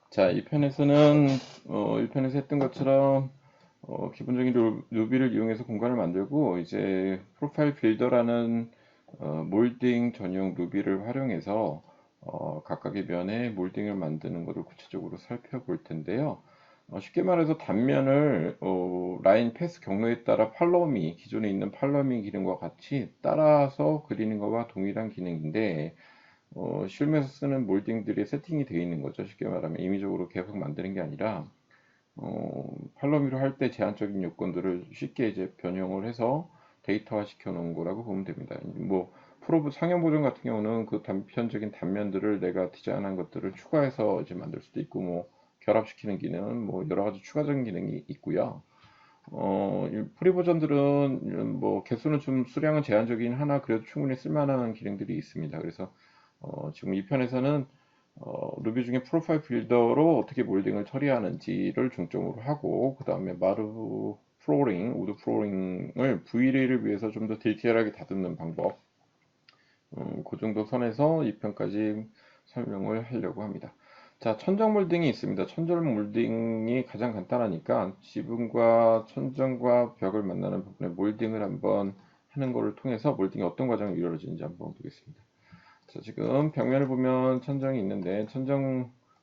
자, 이 편에서는 1편에서 했던 것처럼 기본적인 루비를 이용해서 공간을 만들고 이제 프로파일 빌더라는 몰딩 전용 루비를 활용해서 각각의 면에 몰딩을 만드는 것을 구체적으로 살펴볼 텐데요. 쉽게 말해서 단면을 라인 패스 경로에 따라 팔로미 기존에 있는 팔로미 기능과 같이 따라서 그리는 것과 동일한 기능인데 실무에서 쓰는 몰딩들이 세팅이 되어 있는 거죠. 쉽게 말하면 임의적으로 계속 만드는 게 아니라 팔로미로 할 때 제한적인 요건들을 쉽게 이제 변형을 해서 데이터화 시켜 놓은 거라고 보면 됩니다. 뭐 프로브 상형 버전 같은 경우는 그 단편적인 단면들을 내가 디자인한 것들을 추가해서 이제 만들 수도 있고 뭐 결합시키는 기능은 뭐 여러 가지 추가적인 기능이 있고요. 이 프리 버전들은 뭐 개수는 좀 수량은 제한적이긴 하나 그래도 충분히 쓸만한 기능들이 있습니다. 그래서 지금 이 편에서는 루비 중에 프로파일 빌더로 어떻게 몰딩을 처리하는지를 중점으로 하고 그 다음에 마루 플로링, 우드 플로링을 VLA를 위해서 좀 더 디테일하게 다듬는 방법 그 정도 선에서 이 편까지 설명을 하려고 합니다. 자, 천정 몰딩이 있습니다. 천정 몰딩이 가장 간단하니까 지붕과 천정과 벽을 만나는 부분에 몰딩을 한번 하는 것을 통해서 몰딩이 어떤 과정이 이루어지는지 한번 보겠습니다. 자, 지금 벽면을 보면 천정이 있는데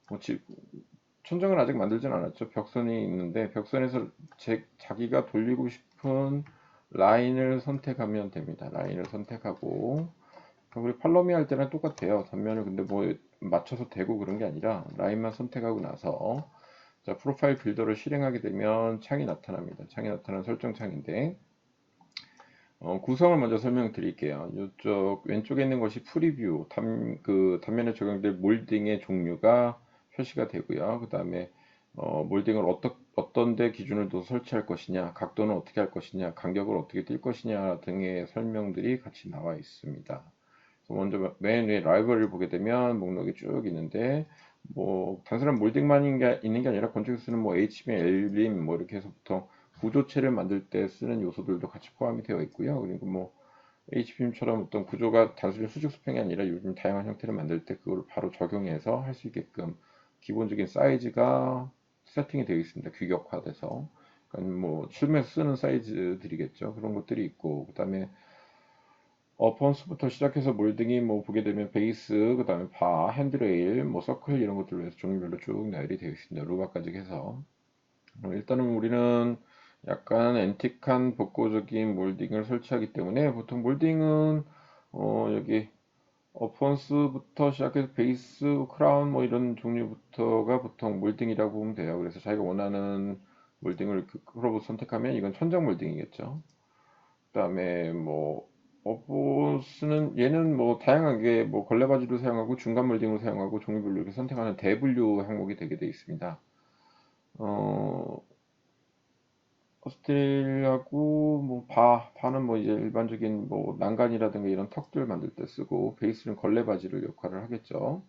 뭐 천정은 아직 만들진 않았죠. 벽선이 있는데 벽선에서 자기가 돌리고 싶은 라인을 선택하면 됩니다. 라인을 선택하고 우리 팔로미 할 때는 똑같아요. 단면을 근데 뭐 맞춰서 대고 그런 게 아니라 라인만 선택하고 나서 자, 프로파일 빌더를 실행하게 되면 창이 나타납니다. 창이 나타나는 설정 창인데 구성을 먼저 설명드릴게요. 이쪽 왼쪽에 있는 것이 프리뷰, 그 단면에 적용될 몰딩의 종류가 표시가 되고요. 그 다음에 몰딩을 어떤 데 기준을 둬서 설치할 것이냐, 각도는 어떻게 할 것이냐, 간격을 어떻게 뛸 것이냐 등의 설명들이 같이 나와 있습니다. 먼저 맨 위에 라이브러리를 보게 되면 목록이 쭉 있는데 뭐 단순한 몰딩만 있는 게 아니라 건축에 쓰는 뭐 HTML, LIM 뭐 이렇게 해서부터 구조체를 만들 때 쓰는 요소들도 같이 포함이 되어 있고요. 그리고 뭐 HPM처럼 어떤 구조가 단순히 수직 수평이 아니라 요즘 다양한 형태를 만들 때 그걸 바로 적용해서 할 수 있게끔 기본적인 사이즈가 세팅이 되어 있습니다. 규격화돼서. 그러니까 뭐 실무에서 쓰는 사이즈들이겠죠. 그런 것들이 있고 그다음에 펀스부터 시작해서 몰딩이 뭐 보게 되면 베이스, 그 다음에 바, 핸드레일, 뭐 서클 이런 것들로 해서 종류별로 쭉 나열이 되어 있습니다. 루바까지 해서. 일단은 우리는 약간 앤틱한 복고적인 몰딩을 설치하기 때문에 보통 몰딩은 여기 펀스부터 시작해서 베이스, 크라운 뭐 이런 종류부터가 보통 몰딩이라고 보면 돼요. 그래서 자기가 원하는 몰딩을 그로부 선택하면 이건 천장 몰딩이겠죠. 그다음에 뭐 어보스는 얘는 뭐 다양하게 뭐 걸레바지도 사용하고 중간 몰딩으로 사용하고 종류별로 이렇게 선택하는 대분류 항목이 되게 되어 있습니다. 어, 오스트레일하고 뭐 바는 뭐 이제 일반적인 뭐 난간이라든가 이런 턱들 만들 때 쓰고 베이스는 걸레바지를 역할을 하겠죠.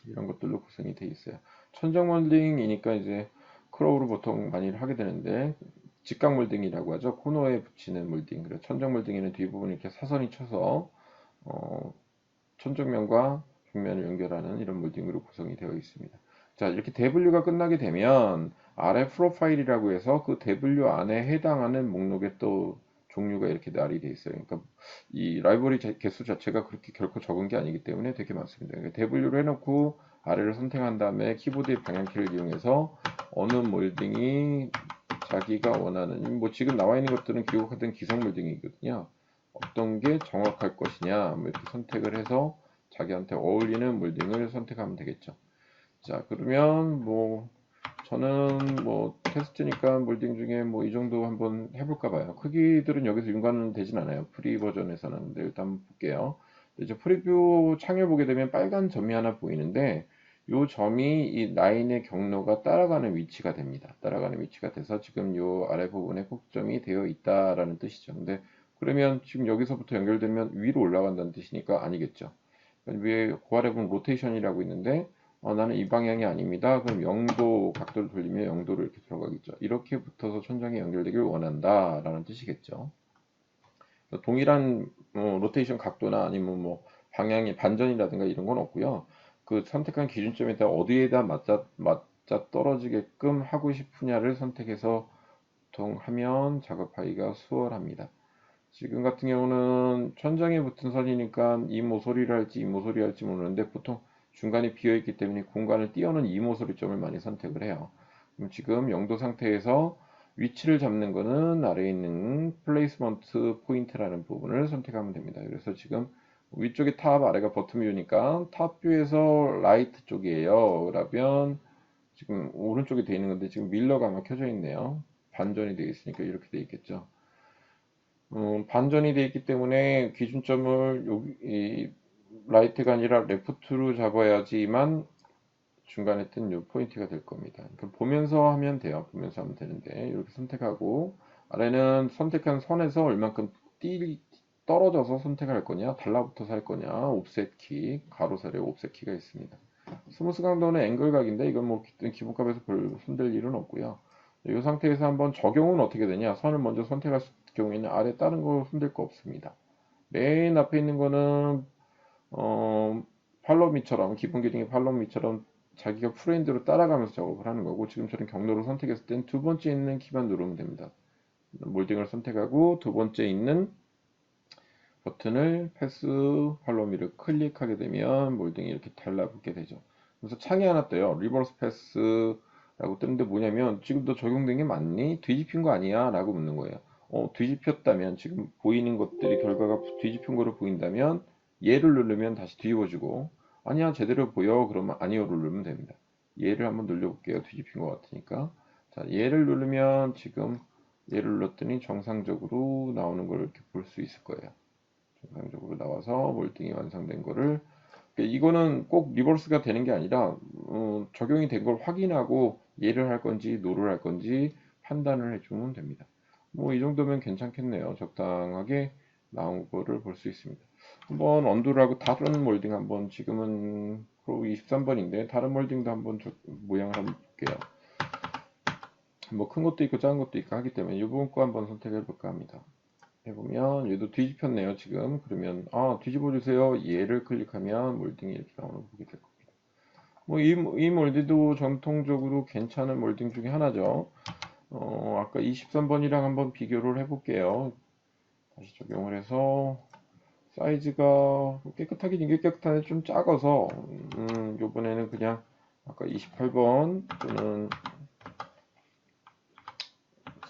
이런 것들로 구성이 되어 있어요. 천정 몰딩이니까 이제 크로우로 보통 많이 하게 되는데 직각 몰딩이라고 하죠. 코너에 붙이는 몰딩. 그래서 천정 몰딩에는 뒷부분 이렇게 사선이 쳐서 어, 천정면과 벽면을 연결하는 이런 몰딩으로 구성이 되어 있습니다. 자, 이렇게 대분류가 끝나게 되면 아래 프로파일이라고 해서 그 대분류 안에 해당하는 목록에 또 종류가 이렇게 나열이 되어 있어요. 그러니까 이 라이브러리 개수 자체가 그렇게 결코 적은 게 아니기 때문에 되게 많습니다. 그러니까 대분류를 해놓고 아래를 선택한 다음에 키보드의 방향키를 이용해서 어느 몰딩이 자기가 원하는 뭐 지금 나와 있는 것들은 기록하던 기성 몰딩이거든요. 어떤 게 정확할 것이냐 뭐 이렇게 선택을 해서 자기한테 어울리는 몰딩을 선택하면 되겠죠. 자, 그러면 뭐 저는 뭐 테스트니까 몰딩 중에 뭐 이 정도 한번 해볼까 봐요. 크기들은 여기서 윤곽은 되진 않아요. 프리 버전에서는. 근데 일단 한번 볼게요. 이제 프리뷰 창을 보게 되면 빨간 점이 하나 보이는데 이 점이 이 라인의 경로가 따라가는 위치가 됩니다. 따라가는 위치가 돼서 지금 이 아래 부분에 꼭점이 되어 있다라는 뜻이죠. 근데 그러면 지금 여기서부터 연결되면 위로 올라간다는 뜻이니까 아니겠죠. 위에 그 아래 보면 로테이션이라고 있는데 나는 이 방향이 아닙니다. 그럼 0도 각도를 돌리면 0도로 이렇게 들어가겠죠. 이렇게 붙어서 천장에 연결되길 원한다 라는 뜻이겠죠. 동일한 로테이션 각도나 아니면 뭐 방향의 반전이라든가 이런 건 없고요. 그 선택한 기준점에다 어디에다 맞자 떨어지게끔 하고 싶으냐를 선택해서 보통 하면 작업하기가 수월합니다. 지금 같은 경우는 천장에 붙은 선이니까 이 모서리를 할지 이 모서리 할지 모르는데 보통 중간에 비어있기 때문에 공간을 띄우는 이 모서리점을 많이 선택을 해요. 그럼 지금 영도 상태에서 위치를 잡는 거는 아래에 있는 플레이스먼트 포인트라는 부분을 선택하면 됩니다. 그래서 지금 위쪽에 탑, 아래가 버튼 뷰니까 탑 뷰에서 라이트 쪽이에요. 그러면 지금 오른쪽에 되어 있는 건데 지금 밀러가 아마 켜져 있네요. 반전이 되어 있으니까 이렇게 되어 있겠죠. 반전이 되어 있기 때문에 기준점을 여기 라이트가 아니라 레프트로 잡아야지만 중간에 뜬 요 포인트가 될 겁니다. 그러니까 보면서 하면 돼요. 보면서 하면 되는데 이렇게 선택하고 아래는 선택한 선에서 얼만큼 떨어져서 선택할 거냐, 달라붙어서 할 거냐, 옵셋 키, 가로 세로 옵셋 키가 있습니다. 스무스 강도는 앵글 각인데 이건 뭐 기본값에서 별 손댈 일은 없고요. 이 상태에서 한번 적용은 어떻게 되냐? 선을 먼저 선택할 경우에는 아래 다른 거 손댈 거 없습니다. 맨 앞에 있는 거는 팔로미처럼 기본 기능의 팔로미처럼 자기가 프레임대로 따라가면서 작업을 하는 거고 지금처럼 경로를 선택했을 땐 두 번째 있는 키만 누르면 됩니다. 몰딩을 선택하고 두 번째 있는 버튼을 패스 팔로미를 클릭하게 되면 몰딩이 이렇게 달라붙게 되죠. 그래서 창이 하나 떠요. 리버스 패스라고 뜨는데 뭐냐면 지금 너 적용된 게 맞니? 뒤집힌 거 아니야? 라고 묻는 거예요. 뒤집혔다면 지금 보이는 것들이 결과가 뒤집힌 거로 보인다면 얘를 누르면 다시 뒤집어지고 아니야 제대로 보여 그러면 아니요를 누르면 됩니다. 얘를 한번 눌러볼게요. 뒤집힌 것 같으니까 자 얘를 누르면 지금 얘를 눌렀더니 정상적으로 나오는 걸 이렇게 볼 수 있을 거예요. 정상적으로 나와서 몰딩이 완성된 거를 이거는 꼭 리버스가 되는 게 아니라 적용이 된 걸 확인하고 예를 할 건지 노를 할 건지 판단을 해주면 됩니다. 뭐 이 정도면 괜찮겠네요. 적당하게 나온 거를 볼 수 있습니다. 한번 언두를 하고 다른 몰딩 한번 지금은 프로 23번인데 다른 몰딩도 한번 모양을 한번 볼게요. 뭐 큰 것도 있고 작은 것도 있고 하기 때문에 이 부분 거 한번 선택해 볼까 합니다. 해보면 얘도 뒤집혔네요 지금. 그러면 뒤집어 주세요 얘를 클릭하면 몰딩이 이렇게 나오는 거 보게 될 겁니다. 뭐 이 몰딩도 전통적으로 괜찮은 몰딩 중에 하나죠. 아까 23번이랑 한번 비교를 해볼게요. 다시 적용을 해서 사이즈가 깨끗하게 이게 깨끗한데 좀 작아서 요번에는 그냥 아까 28번 또는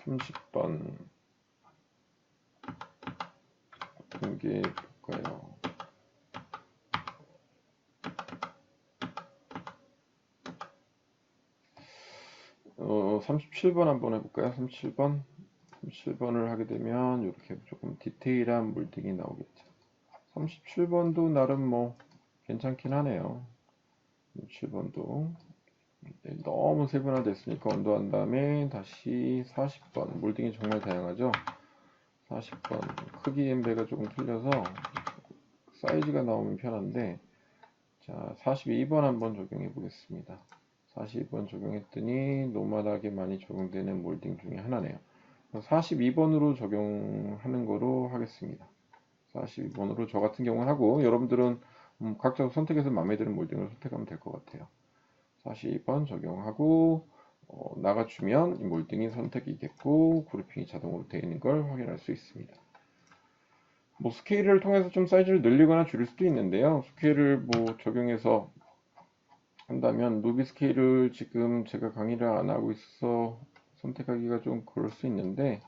30번 같은 게 볼까요? 37번 한번 해볼까요? 37번을 하게 되면 이렇게 조금 디테일한 몰딩이 나오겠죠. 37번도 나름 뭐 괜찮긴 하네요. 37번도 너무 세분화됐으니까 언도한 다음에 다시 40번 몰딩이 정말 다양하죠. 40번 크기 엠베가 조금 틀려서 사이즈가 나오면 편한데 자 42번 한번 적용해 보겠습니다. 42번 적용했더니 노멀하게 많이 적용되는 몰딩 중에 하나네요. 42번으로 적용하는 거로 하겠습니다. 42번으로 저 같은 경우는 하고 여러분들은 각자 선택해서 마음에 드는 몰딩을 선택하면 될 것 같아요. 42번 적용하고 나가주면 이 몰딩이 선택이 됐고 그룹핑이 자동으로 되어 있는 걸 확인할 수 있습니다. 뭐 스케일을 통해서 좀 사이즈를 늘리거나 줄일 수도 있는데요. 스케일을 뭐 적용해서 한다면 루비 스케일을 지금 제가 강의를 안 하고 있어서 선택하기가 좀 그럴 수 있는데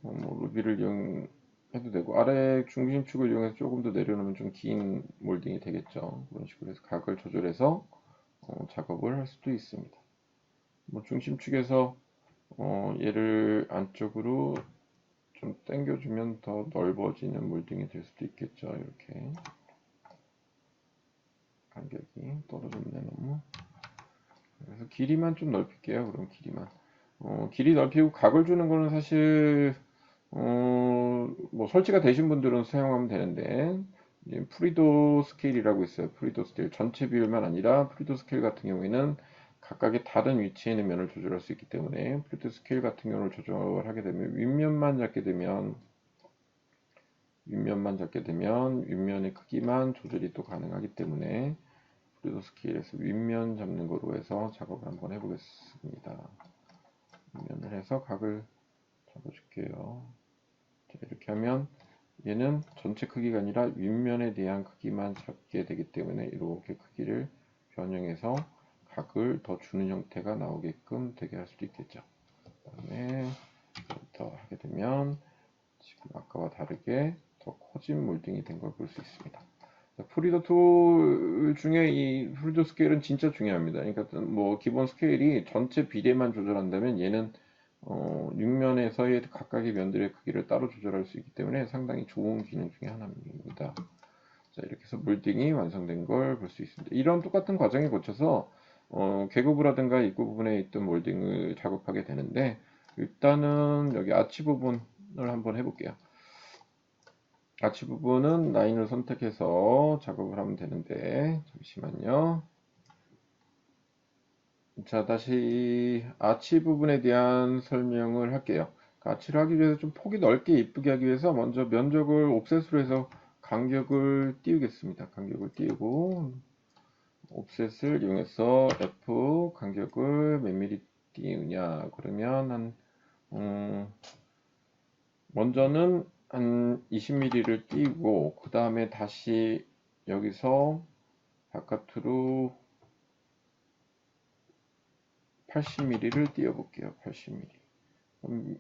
뭐 루비를 이용해도 되고 아래 중심축을 이용해서 조금 더 내려놓으면 좀 긴 몰딩이 되겠죠. 그런 식으로 해서 각을 조절해서 작업을 할 수도 있습니다. 뭐 중심축에서 얘를 안쪽으로 좀 당겨주면 더 넓어지는 몰딩이 될 수도 있겠죠. 이렇게 간격이 떨어졌네 너무. 그래서 길이만 좀 넓힐게요. 그럼 길이만. 길이 넓히고 각을 주는 거는 사실 뭐 설치가 되신 분들은 사용하면 되는데 프리도 스케일이라고 있어요. 프리도 스케일 전체 비율만 아니라 프리도 스케일 같은 경우에는 각각의 다른 위치에 있는 면을 조절할 수 있기 때문에 프리도 스케일 같은 경우를 조절하게 되면 윗면만 잡게 되면 윗면의 크기만 조절이 또 가능하기 때문에 프리더 스케일에서 윗면 잡는 거로 해서 작업을 한번 해보겠습니다. 윗면을 해서 각을 잡아줄게요. 자, 이렇게 하면 얘는 전체 크기가 아니라 윗면에 대한 크기만 잡게 되기 때문에 이렇게 크기를 변형해서 각을 더 주는 형태가 나오게끔 되게 할 수도 있겠죠. 그 다음에 더 하게 되면 지금 아까와 다르게 더 커진 몰딩이 된 걸 볼 수 있습니다. 프리더 툴 중에 이 프리더 스케일은 진짜 중요합니다. 그러니까 뭐 기본 스케일이 전체 비례만 조절한다면 얘는 육면에서의 각각의 면들의 크기를 따로 조절할 수 있기 때문에 상당히 좋은 기능 중에 하나입니다. 자, 이렇게 해서 몰딩이 완성된 걸 볼 수 있습니다. 이런 똑같은 과정에 거쳐서 계급부라든가 입구 부분에 있던 몰딩을 작업하게 되는데, 일단은 여기 아치 부분을 한번 해볼게요. 아치 부분은 라인을 선택해서 작업을 하면 되는데, 잠시만요. 자, 다시 아치 부분에 대한 설명을 할게요. 아치를 하기 위해서 좀 폭이 넓게 이쁘게 하기 위해서 먼저 면적을 옵셋으로 해서 간격을 띄우겠습니다. 간격을 띄우고 옵셋을 이용해서 F 간격을 몇 미리 띄우냐 그러면 먼저는 한 20mm를 띄우고 그 다음에 다시 여기서 바깥으로 80mm를 띄워 볼게요. 80mm.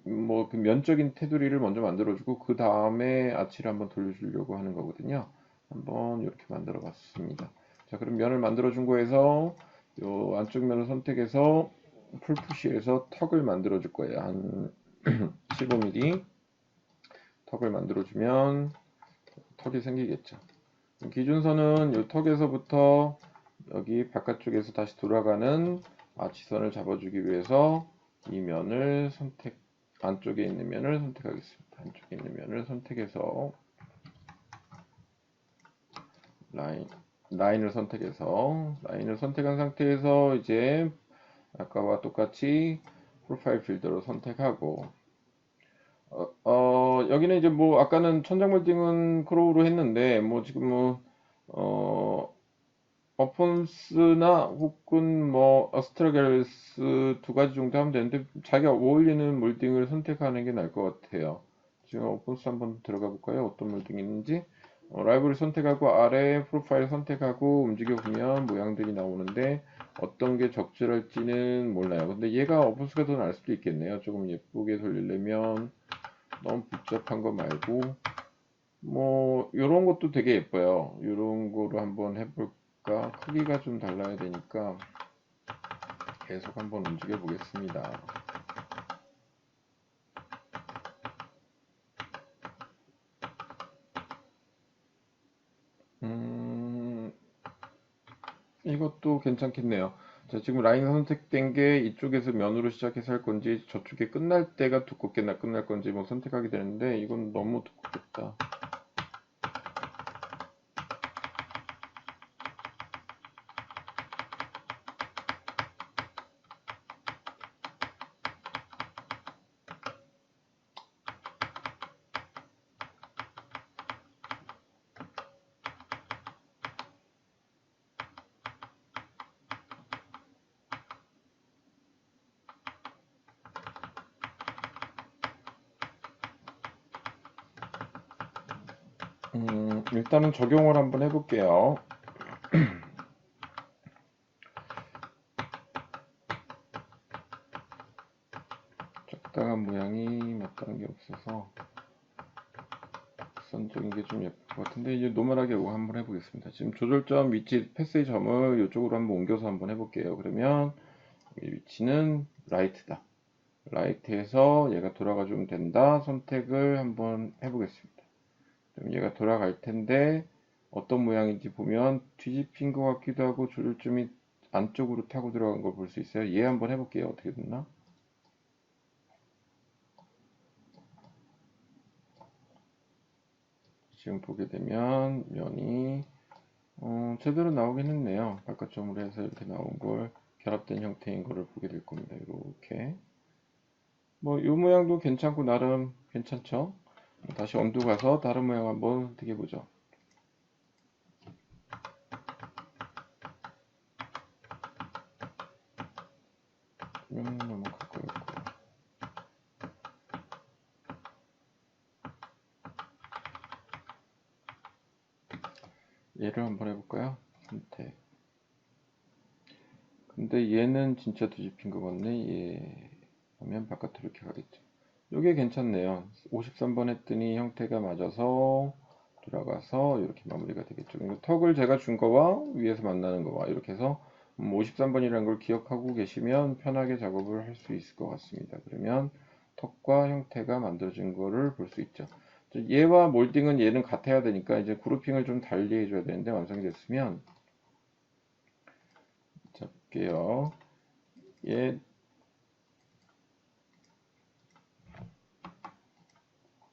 뭐 그 면적인 테두리를 먼저 만들어주고 그 다음에 아치를 한번 돌려주려고 하는 거거든요. 한번 이렇게 만들어 봤습니다. 자, 그럼 면을 만들어 준 거에서 요 안쪽 면을 선택해서 풀푸시에서 턱을 만들어 줄 거예요. 한 15mm 턱을 만들어 주면 턱이 생기겠죠. 기준선은 이 턱에서부터 여기 바깥쪽에서 다시 돌아가는 아치선을 잡아주기 위해서 이 면을 안쪽에 있는 면을 선택하겠습니다. 안쪽에 있는 면을 선택해서 라인을 선택한 상태에서 이제 아까와 똑같이 프로파일 필더로 선택하고 여기는 이제 뭐 아까는 천장 몰딩은 크로우로 했는데 뭐 지금 어폰스나 혹은 뭐 어스트라겔스 두 가지 정도 하면 되는데 자기가 어울리는 몰딩을 선택하는 게 나을 것 같아요. 지금 어폰스 한번 들어가 볼까요? 어떤 몰딩이 있는지. 라이브를 선택하고 아래 프로파일 선택하고 움직여 보면 모양들이 나오는데 어떤 게 적절할지는 몰라요. 근데 얘가 어폰스가 더 나을 수도 있겠네요. 조금 예쁘게 돌리려면 너무 복잡한 거 말고 뭐 요런 것도 되게 예뻐요. 요런 거로 한번 해볼까? 크기가 좀 달라야 되니까 계속 한번 움직여 보겠습니다. 이것도 괜찮겠네요. 자, 지금 라인 선택된 게 이쪽에서 면으로 시작해서 할 건지 저쪽에 끝날 때가 두껍게 끝날 건지 뭐 선택하게 되는데 이건 너무 두껍겠다. 일단은 적용을 한번 해볼게요. 적당한 모양이 마땅한 게 없어서 선적인 게 좀 예쁠 것 같은데 이제 노멀하게 한번 해보겠습니다. 지금 조절점 위치 패스의 점을 이쪽으로 한번 옮겨서 한번 해볼게요. 그러면 이 위치는 라이트다. 라이트에서 얘가 돌아가주면 된다. 선택을 한번 해보겠습니다. 그럼 얘가 돌아갈 텐데 어떤 모양인지 보면 뒤집힌 것 같기도 하고 조절점이 안쪽으로 타고 들어간 걸 볼 수 있어요. 얘 한번 해볼게요. 어떻게 됐나? 지금 보게 되면 면이 제대로 나오긴 했네요. 바깥점으로 해서 이렇게 나온 걸 결합된 형태인 거를 보게 될 겁니다. 이렇게 뭐 이 모양도 괜찮고 나름 괜찮죠? 다시 언두 가서 다른 모양 한번 되게 보죠. 너무 가까웠고. 얘를 한번 해볼까요? 선택. 근데 얘는 진짜 뒤집힌 것 같네. 얘 하면 바깥으로 이렇게 가겠죠. 요게 괜찮네요. 53번 했더니 형태가 맞아서 돌아가서 이렇게 마무리가 되겠죠. 그러니까 턱을 제가 준 거와 위에서 만나는 거와 이렇게 해서 53번이라는 걸 기억하고 계시면 편하게 작업을 할 수 있을 것 같습니다. 그러면 턱과 형태가 만들어진 거를 볼 수 있죠. 얘와 몰딩은 얘는 같아야 되니까 이제 그룹핑을 좀 달리 해줘야 되는데 완성이 됐으면 잡게요. 얘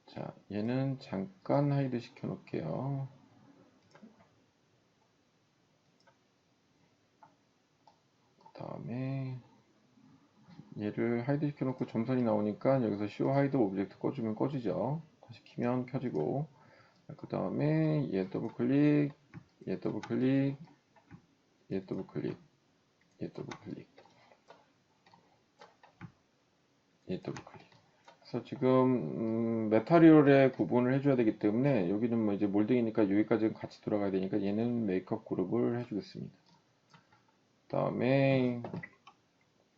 자, 얘는 잠깐 하이드 시켜 놓을게요. 다음에 얘를 하이드 시켜 놓고 점선이 나오니까 여기서 show hide 오브젝트 꺼주면 꺼지죠. 다시 키면 켜지고. 그 다음에 얘 더블 클릭, 얘 더블 클릭, 얘 더블 클릭, 얘 더블 클릭, 얘 더블 클릭. 그래서 지금 메타리얼에 구분을 해줘야 되기 때문에 여기는 뭐 이제 몰딩이니까 여기까지 같이 돌아가야 되니까 얘는 메이크업 그룹을 해주겠습니다. 다음에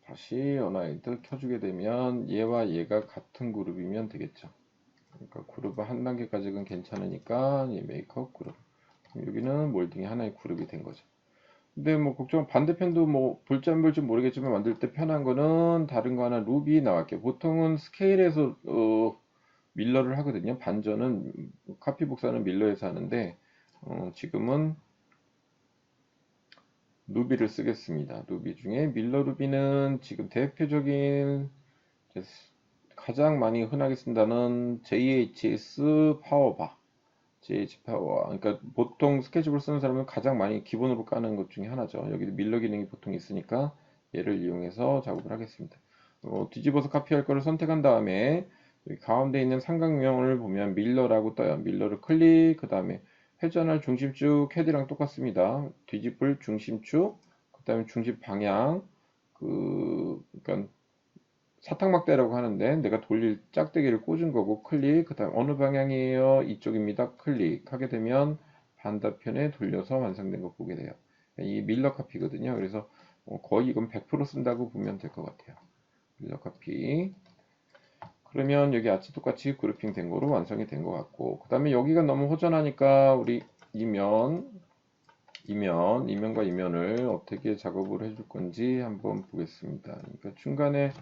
다시 언하이드 켜주게 되면 얘와 얘가 같은 그룹이면 되겠죠. 그러니까 그룹 한 단계까지는 괜찮으니까 이 메이크업 그룹. 여기는 몰딩이 하나의 그룹이 된 거죠. 근데 뭐 걱정 반대편도 뭐 볼지 안 볼지 모르겠지만 만들 때 편한 거는 다른 거 하나 루비 나갈게요. 보통은 스케일에서 밀러를 하거든요. 반전은 카피 복사는 밀러에서 하는데 지금은 루비를 쓰겠습니다. 루비 중에 밀러 루비는 지금 대표적인 가장 많이 흔하게 쓴다는 JHS 파워바, JH 파워. 그러니까 보통 스케치북을 쓰는 사람은 가장 많이 기본으로 까는 것 중에 하나죠. 여기도 밀러 기능이 보통 있으니까 얘를 이용해서 작업을 하겠습니다. 뒤집어서 카피할 거를 선택한 다음에 여기 가운데 있는 삼각형을 보면 밀러라고 떠요. 밀러를 클릭, 그 다음에 회전할 중심축 헤드랑 똑같습니다. 뒤집을 중심축, 그 다음에 중심 방향, 그러니까 사탕막대라고 하는데 내가 돌릴 짝대기를 꽂은 거고 클릭, 그 다음 어느 방향이에요? 이쪽입니다. 클릭 하게 되면 반대편에 돌려서 완성된 거 보게 돼요. 이 밀러 카피거든요. 그래서 거의 이건 100% 쓴다고 보면 될 것 같아요. 밀러 카피. 그러면 여기 아치 똑같이 그룹핑 된 거로 완성이 된 것 같고, 그 다음에 여기가 너무 허전하니까 우리 이면과 이면을 어떻게 작업을 해줄 건지 한번 보겠습니다. 그러니까 중간에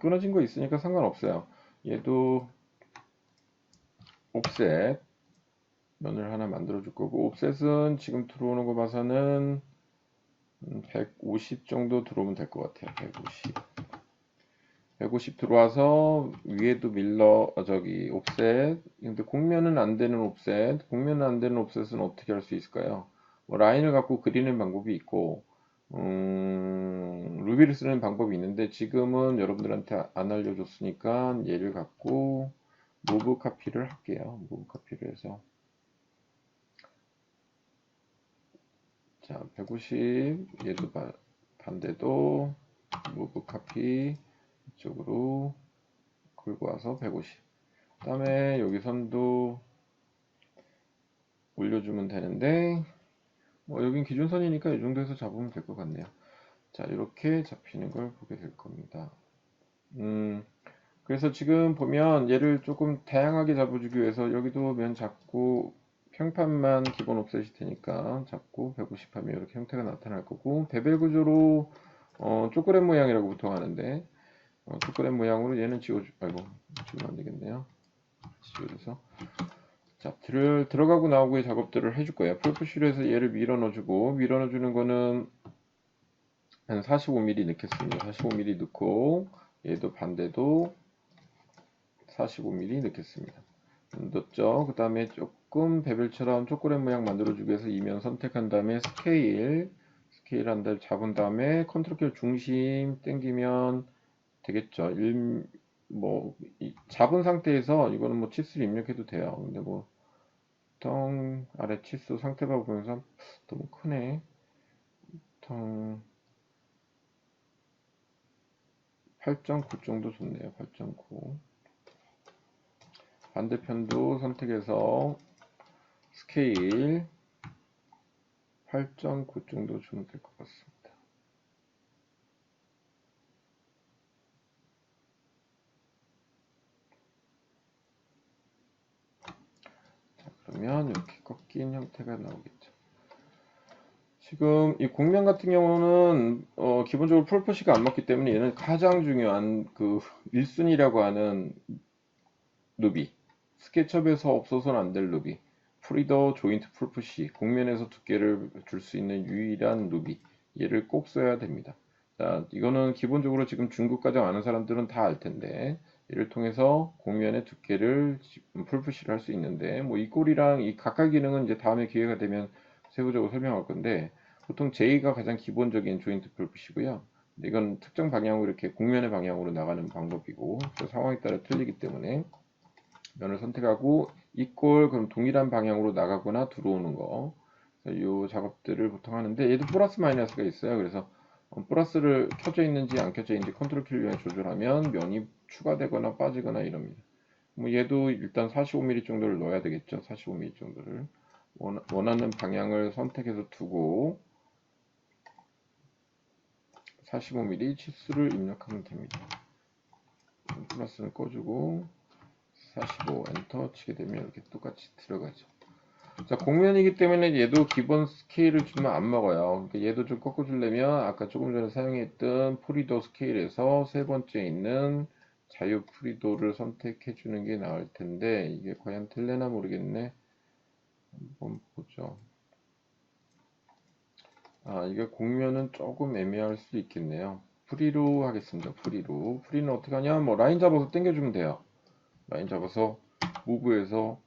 끊어진 거 있으니까 상관없어요. 얘도 옵셋 면을 하나 만들어 줄 거고, 옵셋은 지금 들어오는 거 봐서는 150 정도 들어오면 될 것 같아요. 150 들어와서 위에도 저기 옵셋. 근데 공면은 안 되는 옵셋. 공면은 안 되는 옵셋은 어떻게 할 수 있을까요? 뭐 라인을 갖고 그리는 방법이 있고, 루비를 쓰는 방법이 있는데 지금은 여러분들한테 안 알려줬으니까 얘를 갖고 무브 카피를 할게요. 무브 카피를 해서 자 150 얘도 반대도 무브 카피 이쪽으로 긁고 와서 150 그 다음에 여기 선도 올려주면 되는데 뭐 여긴 기준선이니까 이 정도에서 잡으면 될 것 같네요. 자 이렇게 잡히는 걸 보게 될 겁니다. 그래서 지금 보면 얘를 조금 다양하게 잡아주기 위해서 여기도 면 잡고 평판만 기본 옵셋이 되니까 잡고 150 하면 이렇게 형태가 나타날 거고 베벨 구조로 초콜릿 모양이라고 보통 하는데 초콜릿 모양으로 얘는 지우면 안 되겠네요. 지워줘서 자 들어가고 나오고의 작업들을 해줄 거예요. 프로포실에서 얘를 밀어 넣어주고 밀어 넣어주는 거는 한 45mm 넣겠습니다. 45mm 넣고 얘도 반대도 45mm 넣겠습니다. 넣었죠. 그 다음에 조금 베벨처럼 초콜릿 모양 만들어주기 위해서 이면 선택한 다음에 스케일 한 다음에 잡은 다음에 컨트롤 키 중심 땡기면 되겠죠. 잡은 상태에서 이거는 뭐 치수를 입력해도 돼요. 근데 뭐 보통 아래 치수 상태바 보면서 너무 크네. 보통 8.9 정도 좋네요. 8.9. 반대편도 선택해서 스케일 8.9 정도 주면 될 것 같습니다. 자, 그러면 이렇게 꺾인 형태가 나오겠죠. 지금 이 곡면 같은 경우는 기본적으로 풀푸시가 안 맞기 때문에 얘는 가장 중요한 그 1순위라고 하는 루비, 스케치업에서 없어서는 안 될 루비, 프리더 조인트 풀푸시, 곡면에서 두께를 줄 수 있는 유일한 루비, 얘를 꼭 써야 됩니다. 자, 이거는 기본적으로 지금 중국 과정 아는 사람들은 다 알 텐데, 얘를 통해서 곡면의 두께를 풀푸시를 할 수 있는데, 뭐 이 꼴이랑 이 각각 기능은 이제 다음에 기회가 되면 세부적으로 설명할 건데, 보통 J가 가장 기본적인 조인트 풀푸시고요. 이건 특정 방향으로 이렇게 곡면의 방향으로 나가는 방법이고, 그 상황에 따라 틀리기 때문에 면을 선택하고 이꼴 그럼 동일한 방향으로 나가거나 들어오는 거, 이 작업들을 보통 하는데 얘도 플러스 마이너스가 있어요. 그래서 플러스를 켜져 있는지 안 켜져 있는지 컨트롤 키를 이용해 조절하면 면이 추가되거나 빠지거나 이럽니다. 뭐 얘도 일단 45mm 정도를 넣어야 되겠죠. 45mm 정도를 원하는 방향을 선택해서 두고 45mm 치수를 입력하면 됩니다. 플러스는 꺼주고 45 엔터 치게 되면 이렇게 똑같이 들어가죠. 자, 곡면이기 때문에 얘도 기본 스케일을 주면 안 먹어요. 그러니까 얘도 좀 꺾어주려면 아까 조금 전에 사용했던 프리도 스케일에서 세 번째 있는 자유 프리도를 선택해 주는 게 나을 텐데 이게 과연 될래나 모르겠네. 한번 보죠. 아, 이게 곡면은 조금 애매할 수 있겠네요. 프리로 하겠습니다. 프리로. 프리는 어떻게 하냐? 뭐 라인 잡아서 당겨주면 돼요. 라인 잡아서 무브해서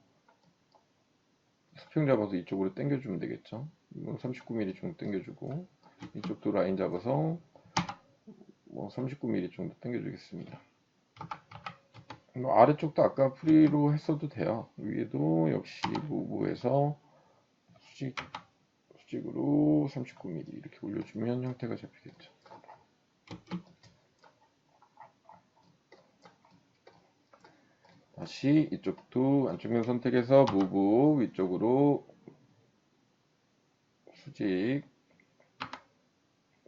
수평 잡아서 이쪽으로 당겨주면 되겠죠. 이건 39mm 정도 당겨주고 이쪽도 라인 잡아서 뭐 39mm 정도 당겨주겠습니다. 아래쪽도 아까 프리로 했어도 돼요. 위에도 역시 무브해서 수직으로 39mm 이렇게 올려주면 형태가 잡히겠죠. 다시 이쪽도 안쪽면 선택해서 무브 위쪽으로 수직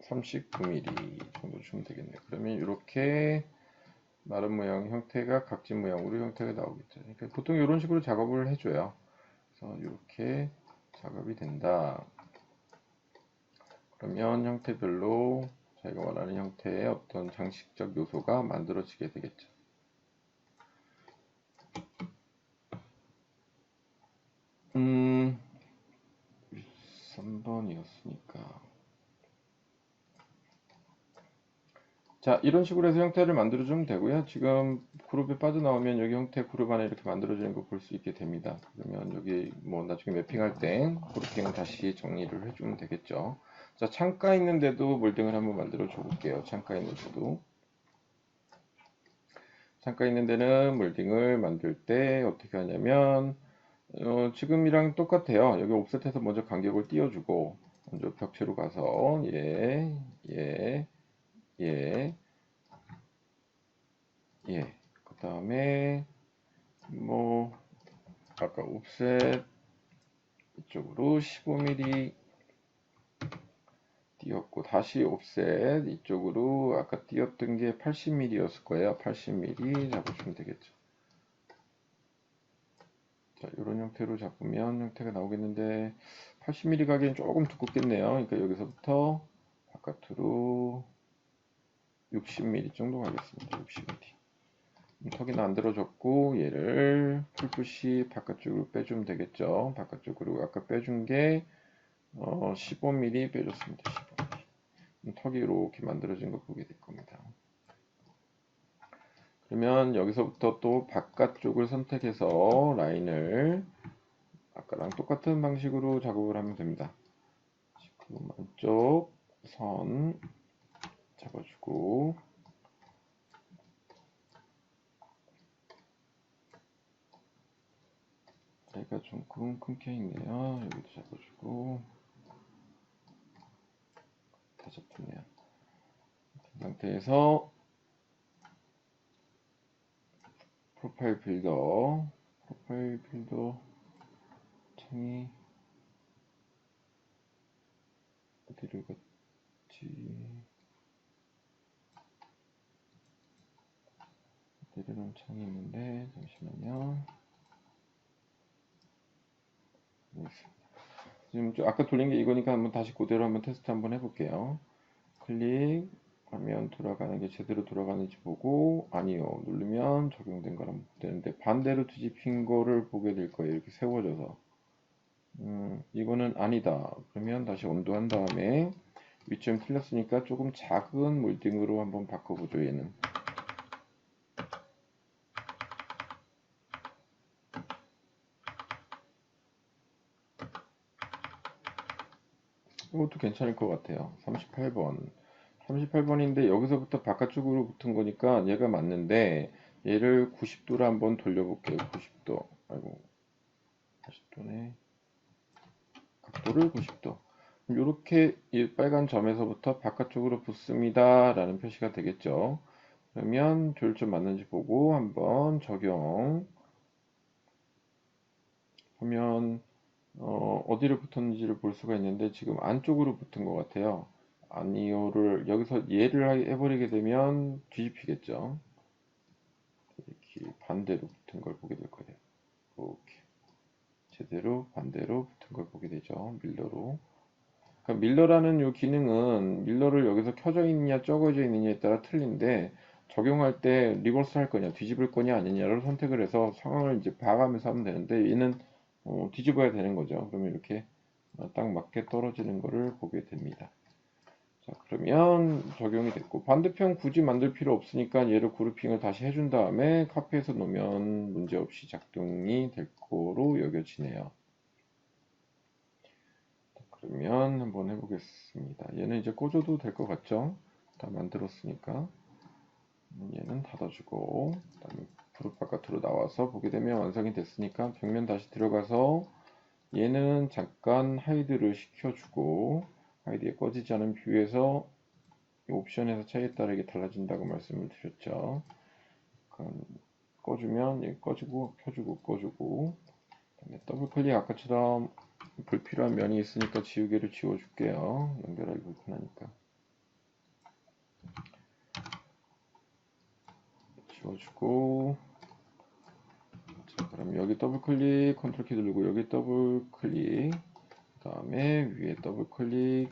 39mm 정도 주면 되겠네요. 그러면 이렇게 나름 모양 형태가 각진 모양으로 형태가 나오겠죠. 그러니까 보통 이런 식으로 작업을 해줘요. 그래서 이렇게 작업이 된다. 그러면 형태별로 자기가 원하는 형태의 어떤 장식적 요소가 만들어지게 되겠죠. 3번이었으니까. 자, 이런 식으로 해서 형태를 만들어주면 되고요. 지금 그룹에 빠져나오면 여기 형태 그룹 안에 이렇게 만들어지는 거 볼 수 있게 됩니다. 그러면 여기 뭐 나중에 매핑할 때 그룹핑은 다시 정리를 해주면 되겠죠. 자, 창가 있는데도 몰딩을 한번 만들어 줘 볼게요. 창가 있는데도. 창가 있는 데는 몰딩을 만들 때 어떻게 하냐면 지금이랑 똑같아요. 여기 옵셋해서 먼저 간격을 띄워주고 먼저 벽체로 가서 예, 예, 예, 예. 그 다음에 뭐 아까 옵셋 이쪽으로 15mm 띄었고 다시 옵셋 이쪽으로 아까 띄었던 게 80mm였을 거예요. 80mm 잡아주면 되겠죠. 자, 이런 형태로 잡으면 형태가 나오겠는데 80mm 가기엔 조금 두껍겠네요. 그러니까 여기서부터 바깥으로 60mm 정도 가겠습니다. 60mm. 턱이 만들어졌고 얘를 풀푸시 바깥쪽으로 빼주면 되겠죠. 바깥쪽으로 아까 빼준 게 15mm 빼줬습니다. 15mm. 턱이 이렇게 만들어진 거 보게 될 겁니다. 그러면 여기서부터 또 바깥쪽을 선택해서 라인을 아까랑 똑같은 방식으로 작업을 하면 됩니다. 지금 안쪽 선 잡아주고 얘가 조금 끊겨 있네요. 여기도 잡아주고 다 잡혔네요. 이 상태에서 프로파일 빌더 창이 어디를 갔지? 내려놓은 창이 있는데 잠시만요. 지금 아까 돌린 게 이거니까 한번 다시 그대로 한번 테스트 한번 해볼게요. 클릭하면 돌아가는 게 제대로 돌아가는지 보고 아니요 누르면 적용된 거랑 되는데 반대로 뒤집힌 거를 보게 될 거예요. 이렇게 세워져서 이거는 아니다. 그러면 다시 온도한 다음에 위치는 틀렸으니까 조금 작은 몰딩으로 한번 바꿔보죠. 얘는 이것도 괜찮을 것 같아요. 38번 38번인데 여기서부터 바깥쪽으로 붙은 거니까 얘가 맞는데 얘를 90도로 한번 돌려볼게요. 90도 아이고 90도네. 각도를 90도 이렇게 이 빨간 점에서부터 바깥쪽으로 붙습니다 라는 표시가 되겠죠. 그러면 조율점 맞는지 보고 한번 적용 하면 어디를 붙었는지를 볼 수가 있는데 지금 안쪽으로 붙은 것 같아요. 아니요를 여기서 얘를 해버리게 되면 뒤집히겠죠. 이렇게 반대로 붙은 걸 보게 될 거예요. 이렇게 제대로 반대로 붙은 걸 보게 되죠. 밀러로. 그러니까 밀러라는 이 기능은 밀러를 여기서 켜져 있느냐 적어져 있느냐에 따라 틀린데 적용할 때 리버스 할 거냐 뒤집을 거냐 아니냐를 선택을 해서 상황을 이제 봐가면서 하면 되는데 얘는 뒤집어야 되는 거죠. 그러면 이렇게 딱 맞게 떨어지는 거를 보게 됩니다. 자, 그러면 적용이 됐고 반대편 굳이 만들 필요 없으니까 얘를 그룹핑을 다시 해준 다음에 카피해서 놓으면 문제없이 작동이 될 거로 여겨지네요. 그러면 한번 해보겠습니다. 얘는 이제 꽂아도 될 것 같죠? 다 만들었으니까 얘는 닫아주고 그다음에 그룹 바깥으로 나와서 보게 되면 완성이 됐으니까 벽면 다시 들어가서 얘는 잠깐 하이드를 시켜주고 하이드에 꺼지지 않은 뷰에서 옵션에서 차이에 따라 이게 달라진다고 말씀을 드렸죠. 꺼주면 얘 꺼주고 켜주고 꺼주고 더블 클릭 아까처럼 불필요한 면이 있으니까 지우개를 지워줄게요. 연결하기 불편하니까 지워주고 자, 그럼 여기 더블 클릭 컨트롤 키 누르고 여기 더블 클릭 그 다음에 위에 더블 클릭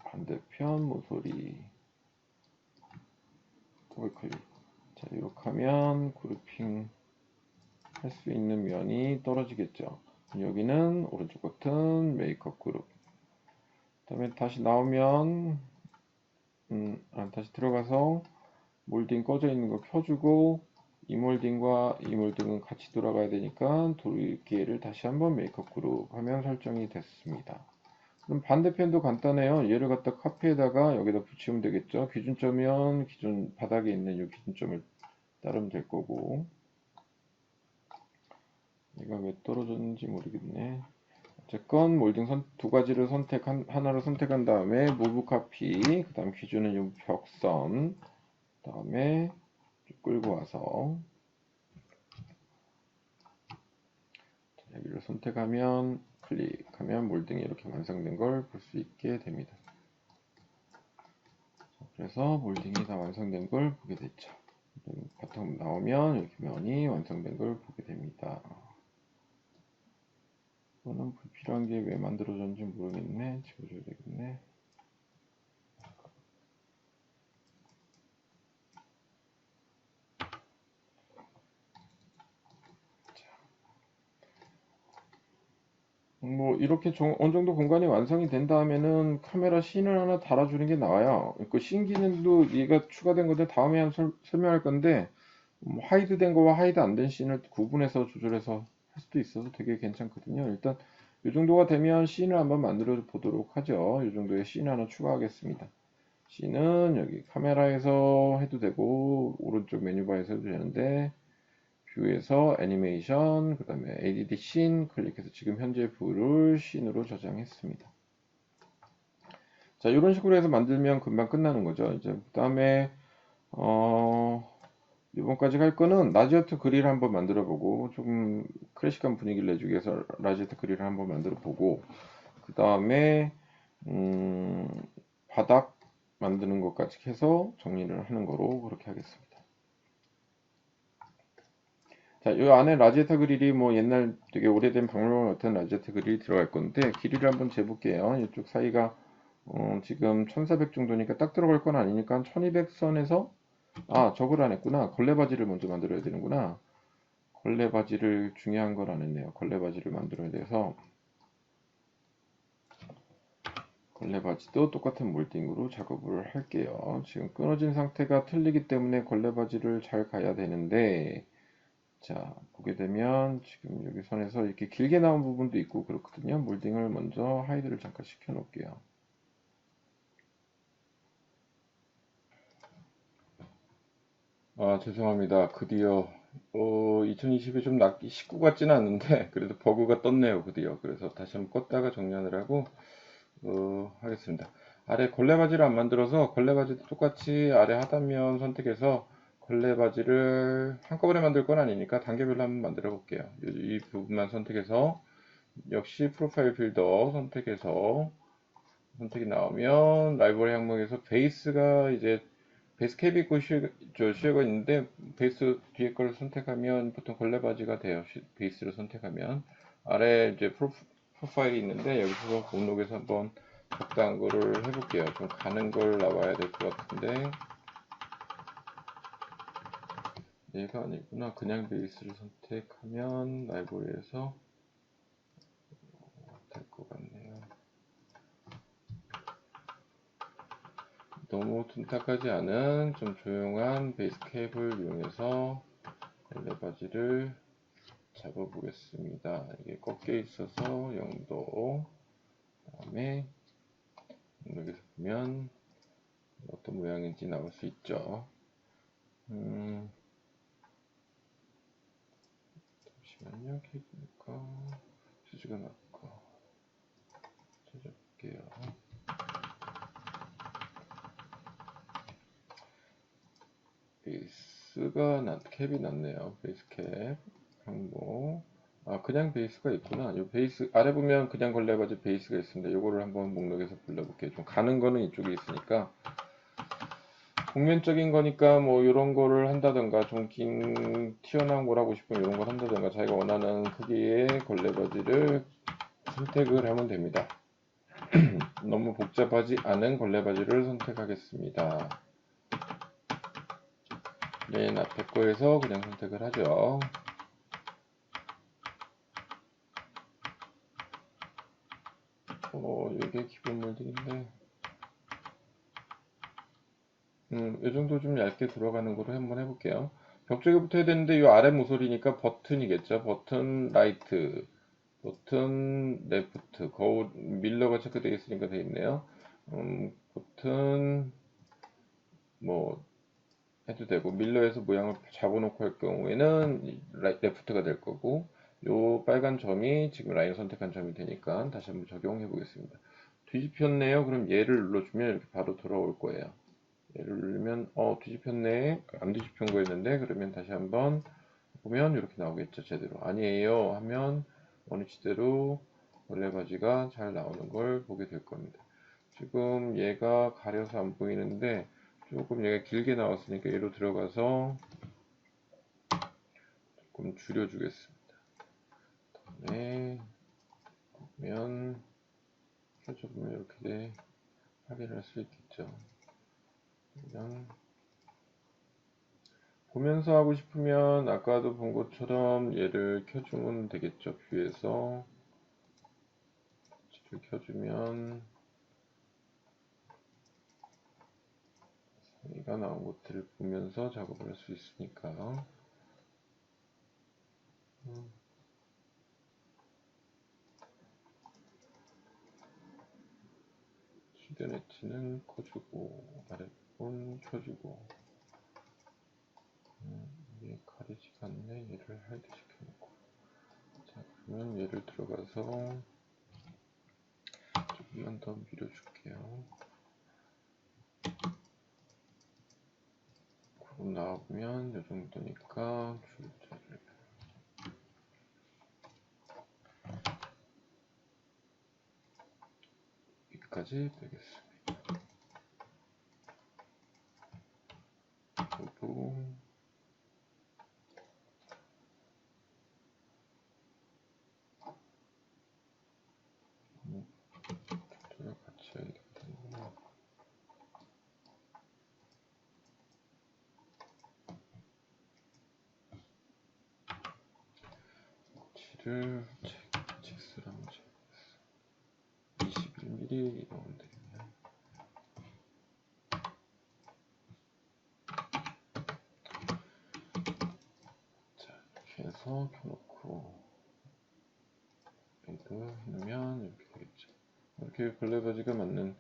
반대편 모서리 더블 클릭 자 이렇게 하면 그룹핑 할 수 있는 면이 떨어지겠죠. 여기는 오른쪽 버튼 메이크업 그룹 그 다음에 다시 나오면 다시 들어가서 몰딩 꺼져 있는 거 켜주고 이 몰딩과 이 몰딩은 같이 돌아가야 되니까 돌기회를 다시 한번 메이크업 그룹 하면 설정이 됐습니다. 그럼 반대편도 간단해요. 얘를 갖다 카피에다가 여기다 붙이면 되겠죠. 기준점이면 기준 바닥에 있는 이 기준점을 따르면 될 거고 얘가 왜 떨어졌는지 모르겠네. 어쨌건 몰딩 두 가지를 하나로 선택한 다음에 무브 카피 그 다음 기준은 이 벽선 그 다음에 쭉 끌고 와서 여기를 선택하면 클릭하면 몰딩이 이렇게 완성된 걸 볼 수 있게 됩니다. 그래서 몰딩이 다 완성된 걸 보게 됐죠. 바텀 나오면 이렇게 면이 완성된 걸 보게 됩니다. 이거는 불필요한 게 왜 만들어졌는지 모르겠네. 지워줘야 되겠네. 뭐 이렇게 어느 정도 공간이 완성이 된 다음에는 카메라 씬을 하나 달아주는 게 나와요. 그 씬 기능도 얘가 추가된 건데 다음에 설명할 건데 하이드된 거와 하이드 안 된 씬을 구분해서 조절해서 할 수도 있어서 되게 괜찮거든요. 일단 이 정도가 되면 씬을 한번 만들어 보도록 하죠. 이 정도의 씬 하나 추가하겠습니다. 씬은 여기 카메라에서 해도 되고 오른쪽 메뉴바에서 해도 되는데 뷰에서 애니메이션 그 다음에 ADD 씬 클릭해서 지금 현재 뷰를 씬으로 저장했습니다. 자 이런 식으로 해서 만들면 금방 끝나는 거죠. 이제 그 다음에 이번까지 할 거는 라지어트 그릴 한번 만들어 보고, 조금 클래식한 분위기를 내주기 위해서 라지어트 그릴을 한번 만들어 보고, 그 다음에 바닥 만드는 것까지 해서 정리를 하는 거로 그렇게 하겠습니다. 자, 이 안에 라지에타 그릴이 뭐 옛날 되게 오래된 박물관 같은 라지에타 그릴이 들어갈 건데, 길이를 한번 재볼게요. 이쪽 사이가 지금 1400 정도니까 딱 들어갈 건 아니니까 1200선에서, 저걸 안 했구나. 걸레바지를 먼저 만들어야 되는구나. 걸레바지를 중요한 걸 안 했네요. 걸레바지를 만들어야 돼서 걸레바지도 똑같은 몰딩으로 작업을 할게요. 지금 끊어진 상태가 틀리기 때문에 걸레바지를 잘 가야 되는데, 자, 보게 되면 지금 여기 선에서 이렇게 길게 나온 부분도 있고 그렇거든요. 몰딩을 먼저 하이드를 잠깐 시켜 놓을게요. 죄송합니다. 드디어 2020에 좀 19 같지는 않는데 그래도 버그가 떴네요. 드디어. 그래서 다시 한번 껐다가 정리하느라고 하겠습니다. 아래 걸레바지를 안 만들어서 걸레바지도 똑같이 아래 하단면 선택해서 걸레바지를 한꺼번에 만들 건 아니니까 단계별로 한번 만들어 볼게요. 이 부분만 선택해서 역시 프로파일 필더 선택해서 선택이 나오면 라이브러리 항목에서 베이스가 이제 베이스 캡이 있고 쉐어가 있는데 베이스 뒤에 걸 선택하면 보통 걸레바지가 돼요. 베이스를 선택하면 아래 이제 프로파일이 있는데 여기서 목록에서 한번 적당한 거를 해볼게요. 좀 가는 걸 나와야 될 것 같은데 얘가 아니구나. 그냥 베이스를 선택하면 라이브러리에서 될 것 같네요. 너무 둔탁하지 않은 좀 조용한 베이스 캡을 이용해서 걸레바지를 잡아보겠습니다. 이게 꺾여 있어서 0도, 다음에 여기서 보면 어떤 모양인지 나올 수 있죠. 잠시만요. 케이블과 수지가 나올까 찾아볼게요. 캡이 났네요. 베이스 캡 항목. 그냥 베이스가 있구나. 이 베이스 아래 보면 그냥 걸레바지 베이스가 있습니다. 이거를 한번 목록에서 불러볼게요. 좀 가는 거는 이쪽에 있으니까 평면적인 거니까 뭐 이런 거를 한다던가 좀 긴 튀어나온 걸 하고 싶으면 이런 걸 한다던가 자기가 원하는 크기의 걸레바지를 선택을 하면 됩니다. 너무 복잡하지 않은 걸레바지를 선택하겠습니다. 맨 앞에 거에서 그냥 선택을 하죠. 이게 기본 몰딩인데 이 정도 좀 얇게 들어가는 거로 한번 해볼게요. 벽 쪽에 붙어야 되는데 이 아래 모서리니까 버튼이겠죠. 버튼 라이트, 버튼 레프트, 거울 밀러가 체크되어 있으니까 되어 있네요. 버튼 뭐 해도 되고 밀러에서 모양을 잡아놓고 할 경우에는 레프트가 될 거고 요 빨간 점이 지금 라인 선택한 점이 되니까 다시 한번 적용해 보겠습니다. 뒤집혔네요. 그럼 얘를 눌러주면 이렇게 바로 돌아올 거예요. 얘를 누르면 뒤집혔네. 안 뒤집힌 거였는데 그러면 다시 한번 보면 이렇게 나오겠죠. 제대로 아니에요 하면 원위치대로 걸레바지가 잘 나오는 걸 보게 될 겁니다. 지금 얘가 가려서 안 보이는데 조금 얘가 길게 나왔으니까 얘로 들어가서 조금 줄여주겠습니다. 다음에 보면 켜져보면 이렇게 확인할 수 있겠죠. 그냥 보면서 하고 싶으면 아까도 본 것처럼 얘를 켜주면 되겠죠. 뷰에서 얘를 켜주면 상위가 나온 것들을 보면서 작업을 할 수 있으니까 히든 엣지는 꺼주고 아래 부분 켜주고 이게 가리지가 않네. 얘를 하이드 시켜놓고 자 그러면 얘를 들어가서 조금만 더 밀어줄게요. 나와보면 이 정도니까 줄자를 여기까지 빼겠습니다. 그리고 줄을 같이 해야겠다. 를 잭스를 한번 잡겠어. 21mm 넣으면 되겠네. 자, 이렇게 해서 켜놓고 레이드 해놓으면 이렇게 되겠죠. 이렇게 글래버지가 맞는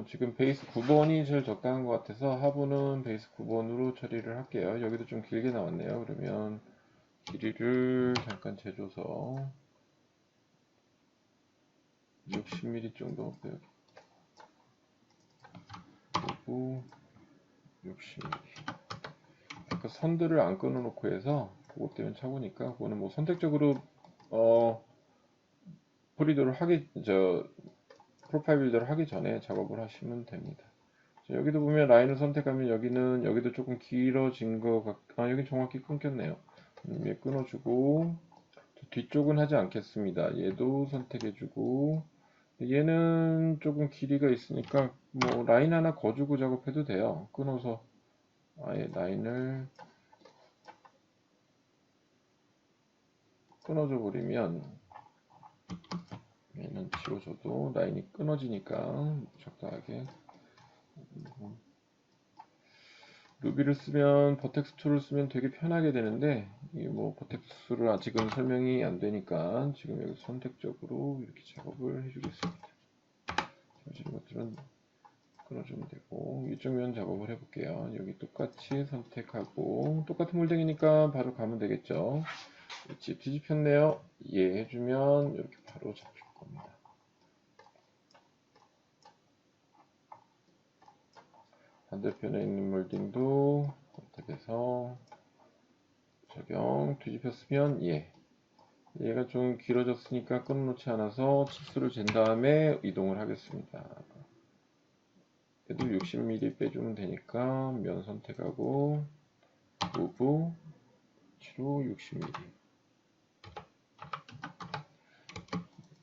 지금 베이스 9번이 제일 적당한 것 같아서 하부는 베이스 9번으로 처리를 할게요. 여기도 좀 길게 나왔네요. 그러면 길이를 잠깐 재줘서 60mm 정도 빼요. 그리고 60mm. 아까 선들을 안 끊어놓고 해서 그것 때문에 차보니까 그거는 뭐 선택적으로 폴리도를 프로파일 빌더를 하기 전에 작업을 하시면 됩니다. 자, 여기도 보면 라인을 선택하면 여기도 조금 길어진 여기 정확히 끊겼네요. 얘 끊어주고 뒤쪽은 하지 않겠습니다. 얘도 선택해주고 얘는 조금 길이가 있으니까 뭐 라인 하나 거주고 작업해도 돼요. 끊어서 아예 라인을 끊어져 버리면 얘는 지워줘도 라인이 끊어지니까 적당하게 루비를 쓰면 버텍스 툴을 쓰면 되게 편하게 되는데 이 뭐 버텍스를 아직은 설명이 안 되니까 지금 여기 선택적으로 이렇게 작업을 해주겠습니다. 이런 것들은 끊어주면 되고 이쪽 면 작업을 해볼게요. 여기 똑같이 선택하고 똑같은 물등이니까 바로 가면 되겠죠. 뒤집혔네요. 예 해주면 이렇게 바로 잡힐 겁니다. 반대편에 있는 몰딩도 선택해서 적용. 뒤집혔으면 예. 얘가 좀 길어졌으니까 끊어놓지 않아서 치수를 잰 다음에 이동을 하겠습니다. 얘도 60mm 빼주면 되니까 면 선택하고 무브 치로 60mm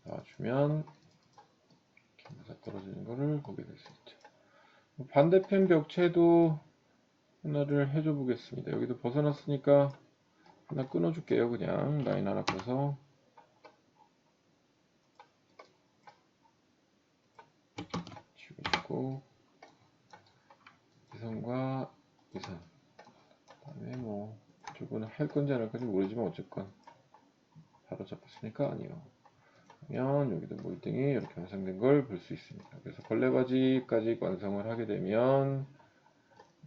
놔주면 이렇게 맞아 떨어지는 거를 보게 될 수 있죠. 반대편 벽체도 하나를 해줘 보겠습니다. 여기도 벗어났으니까 하나 끊어줄게요. 그냥 라인 하나 꺼서 지워주고 이 선과 이 선. 그다음에 뭐 이쪽은 할 건지 안 할 건지 모르지만 어쨌건 바로 잡혔으니까 아니요. 그러면 여기도 몰딩이 이렇게 완성된 걸 볼 수 있습니다. 그래서 걸레바지까지 완성을 하게 되면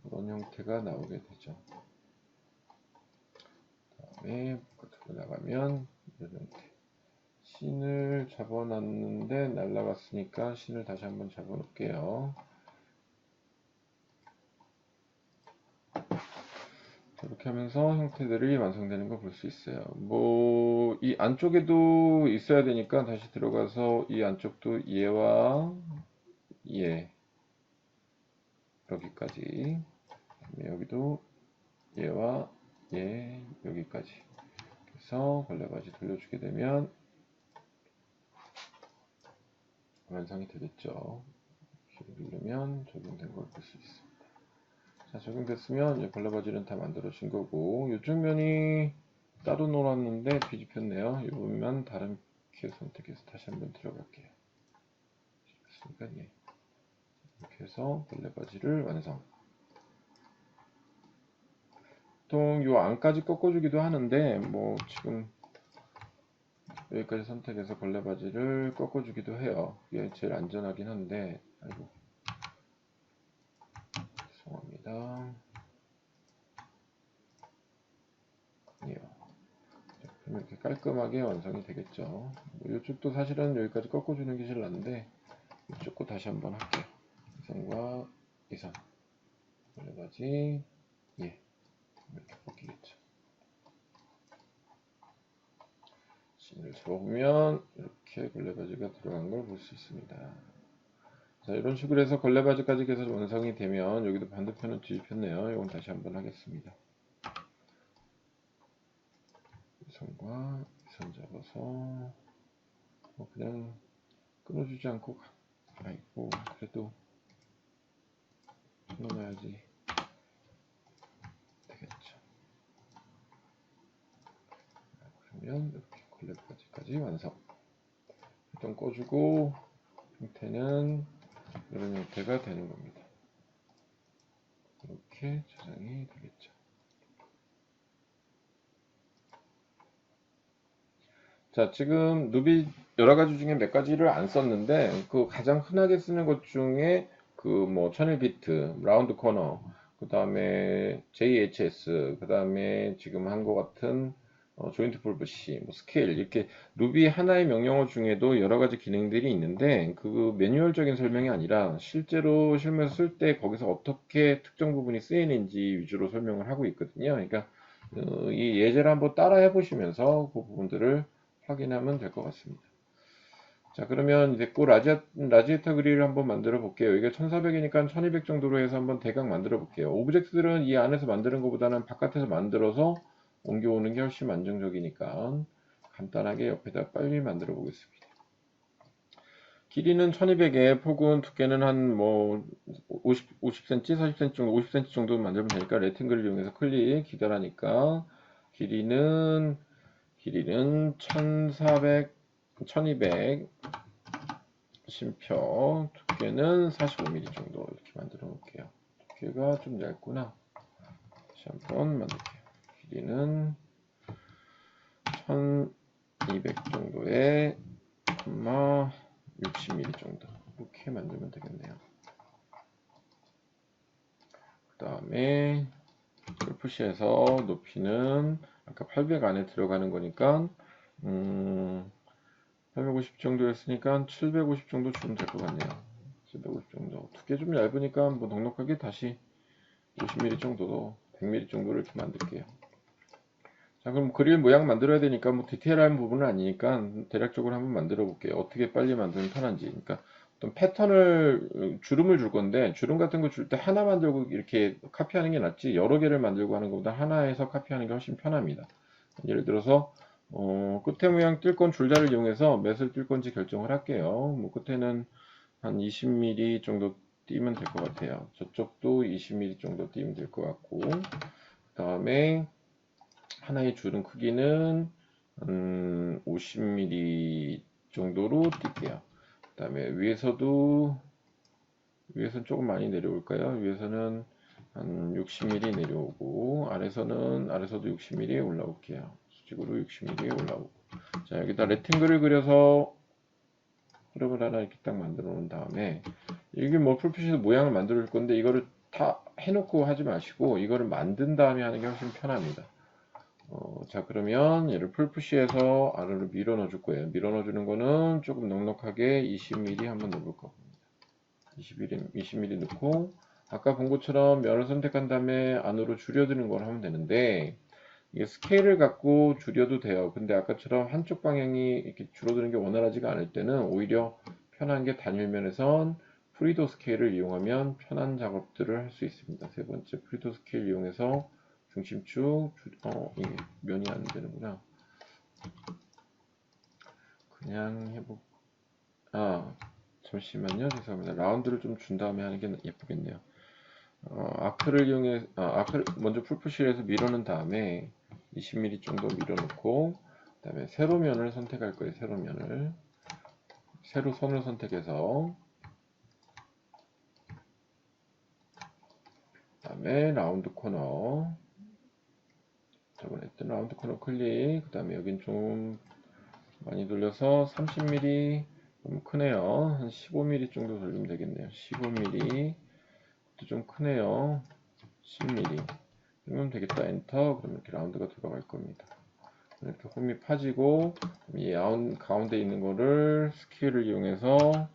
이런 형태가 나오게 되죠. 그다음에 바깥으로 나가면 이런 형태. 신을 잡아놨는데 날라갔으니까 신을 다시 한번 잡아놓을게요. 이렇게 하면서 형태들이 완성되는 걸 볼 수 있어요. 뭐 이 안쪽에도 있어야 되니까 다시 들어가서 이 안쪽도 얘와 얘 여기까지, 여기도 얘와 얘 여기까지 해서 걸레바지 돌려주게 되면 완성이 되겠죠. 이렇게 누르면 적용된 걸 볼 수 있습니다. 자, 적용됐으면 이제 걸레바지는 다 만들어진 거고 이쪽 면이 따로 놀았는데 뒤집혔네요. 이 부분만 다른 키 선택해서 다시 한번 들어갈게요. 그러니까 예. 이렇게 해서 걸레바지를 완성. 보통 요 안까지 꺾어주기도 하는데 뭐 지금 여기까지 선택해서 걸레바지를 꺾어주기도 해요. 이게 제일 안전하긴 한데 아이고 죄송합니다. 아니요. 그럼 이렇게 깔끔하게 완성이 되겠죠. 뭐 이쪽도 사실은 여기까지 꺾어주는 게 제일 낫는데 이쪽 거 다시 한번 할게요. 이 선과 이 선 걸레바지 예. 이렇게 바뀌겠죠. 씬을 접어보면 이렇게 걸레바지가 들어간 걸 볼 수 있습니다. 자, 이런 식으로 해서 걸레바지까지 계속 완성이 되면 여기도 반대편은 뒤집혔네요. 이건 다시 한번 하겠습니다. 이 선과 이 선 잡아서 그냥 끊어주지 않고 아이고 그래도 끊어놔야지 되겠죠. 그러면 이렇게 걸레바지까지 완성. 일단 꺼주고 형태는 이런 형태가 되는 겁니다. 이렇게 저장이 되겠죠. 자, 지금 누비 여러 가지 중에 몇 가지를 안 썼는데 그 가장 흔하게 쓰는 것 중에 그 뭐 천일 비트, 라운드 코너, 그 다음에 JHS, 그 다음에 지금 한 것 같은 조인트 풀부시, 뭐 스케일 이렇게 누비 하나의 명령어 중에도 여러 가지 기능들이 있는데 그 매뉴얼적인 설명이 아니라 실제로 실무에서 쓸 때 거기서 어떻게 특정 부분이 쓰이는지 위주로 설명을 하고 있거든요. 그러니까 이 예제를 한번 따라 해보시면서 그 부분들을 확인하면 될 것 같습니다. 자, 그러면 이제 그 라지에타 그릴을 한번 만들어 볼게요. 이게 1400이니까 1200 정도로 해서 한번 대강 만들어 볼게요. 오브젝트들은 이 안에서 만드는 것보다는 바깥에서 만들어서 옮겨오는 게 훨씬 안정적이니까 간단하게 옆에다 빨리 만들어 보겠습니다. 길이는 1200에 폭은 두께는 한 뭐 50cm, 40cm 정도, 50cm 정도 만들면 되니까 레팅글을 이용해서 클릭 기다라니까 길이는 1400, 1200 심표, 두께는 45mm 정도 이렇게 만들어 놓을게요. 두께가 좀 얇구나. 다시 한번 만들게요. 길이는 1200 정도에 60mm 정도 이렇게 만들면 되겠네요. 그 다음에 풀푸시에서 높이는 아까 800 안에 들어가는 거니까 850 정도 했으니까 750 정도 주면 될 것 같네요. 750 정도. 두께 좀 얇으니까 뭐 넉넉하게 다시 50mm 정도, 100mm 정도를 이렇게 만들게요. 자, 그럼 그릴 모양 만들어야 되니까 뭐 디테일한 부분은 아니니까 대략적으로 한번 만들어 볼게요. 어떻게 빨리 만들면 편한지. 그러니까 어떤 패턴을 주름을 줄 건데 주름 같은 거 줄 때 하나 만들고 이렇게 카피하는 게 낫지 여러 개를 만들고 하는 것보다 하나에서 카피하는 게 훨씬 편합니다. 예를 들어서 끝에 모양 뜰 건 줄자를 이용해서 몇을 뜰 건지 결정을 할게요. 뭐 끝에는 한 20mm 정도 띄면 될 것 같아요. 저쪽도 20mm 정도 띄면 될 것 같고 그 다음에 하나의 줄은 크기는 50mm 정도로 띄게요. 그 다음에 위에서는 조금 많이 내려올까요? 위에서는 한 60mm 내려오고 아래서도 60mm 올라올게요. 수직으로 60mm 올라오고 자 여기다 레팅글을 그려서 흐름을 하나 이렇게 딱 만들어 놓은 다음에 이게 뭐 풀푸시에서 모양을 만들 건데 이거를 다 해놓고 하지 마시고 이거를 만든 다음에 하는 게 훨씬 편합니다. 자 그러면 얘를 풀푸시에서 아래로 밀어 넣어 줄 거예요. 밀어 넣어 주는 거는 조금 넉넉하게 20mm 한번 넣어볼 겁니다. 20mm 넣고 아까 본 것처럼 면을 선택한 다음에 안으로 줄여드는 걸 하면 되는데 이게 스케일을 갖고 줄여도 돼요. 근데 아까처럼 한쪽 방향이 이렇게 줄어드는 게 원활하지가 않을 때는 오히려 편한 게 단일면에선 프리도 스케일을 이용하면 편한 작업들을 할 수 있습니다. 세 번째 프리도 스케일 이용해서 중심축 이게 면이 안 되는구나. 그냥 잠시만요. 죄송합니다. 라운드를 좀 준 다음에 하는 게 예쁘겠네요. 아크를 이용해 아크를 먼저 풀푸시를 해서 밀어넣은 다음에 20mm 정도 밀어넣고 그 다음에 세로면을 선택할 거예요. 세로 선을 선택해서 그 다음에 라운드 코너 저번에 했던 라운드 코너 클릭 그 다음에 여긴 좀 많이 돌려서 30mm 좀 크네요. 한 15mm 정도 돌리면 되겠네요. 15mm 좀 크네요. 10mm 그러면 되겠다. 엔터. 그러면 이렇게 라운드가 돌아갈 겁니다. 이렇게 홈이 파지고 이 가운데 있는 거를 스케일을 이용해서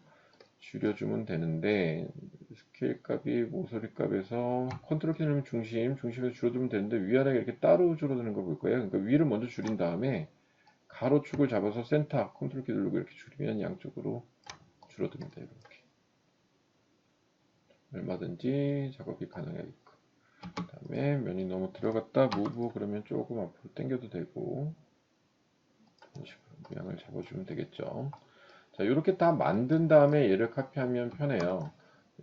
줄여주면 되는데 스케일 값이 모서리 값에서 컨트롤 키 누르면 중심에서 줄어들면 되는데 위아래가 이렇게 따로 줄어드는 걸 볼 거예요. 그러니까 위를 먼저 줄인 다음에 가로축을 잡아서 센터 컨트롤 키 누르고 이렇게 줄이면 양쪽으로 줄어듭니다. 이렇게 얼마든지 작업이 가능하게끔. 그 다음에 면이 너무 들어갔다 무브 그러면 조금 앞으로 당겨도 되고 이런 식으로 모양을 잡아주면 되겠죠. 자, 이렇게 다 만든 다음에 얘를 카피하면 편해요.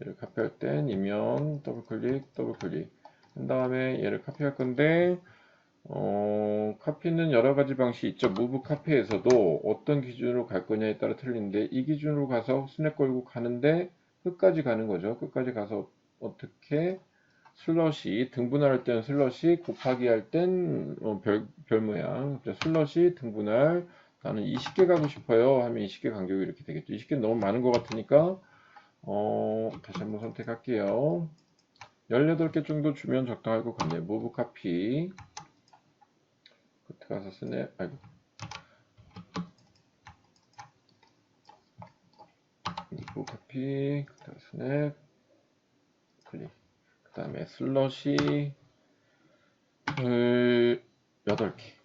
얘를 카피할 땐 이면 더블클릭 한 다음에 얘를 카피할 건데 카피는 여러 가지 방식이 있죠. 무브 카피에서도 어떤 기준으로 갈 거냐에 따라 틀리는데 이 기준으로 가서 스냅 걸고 가는데 끝까지 가는 거죠. 끝까지 가서 어떻게 슬러시 등분할 때는 슬러시 곱하기 할 땐 별 모양 슬러시 등분할 나는 20개 가고 싶어요 하면 20개 간격이 이렇게 되겠죠. 20개 너무 많은 것 같으니까 다시 한번 선택할게요. 18개 정도 주면 적당할 것 같네요. 무브 카피 끝에 가서 스냅 아이고 무브 카피 끝에 가서 스냅 클릭 그 다음에 슬러시 8개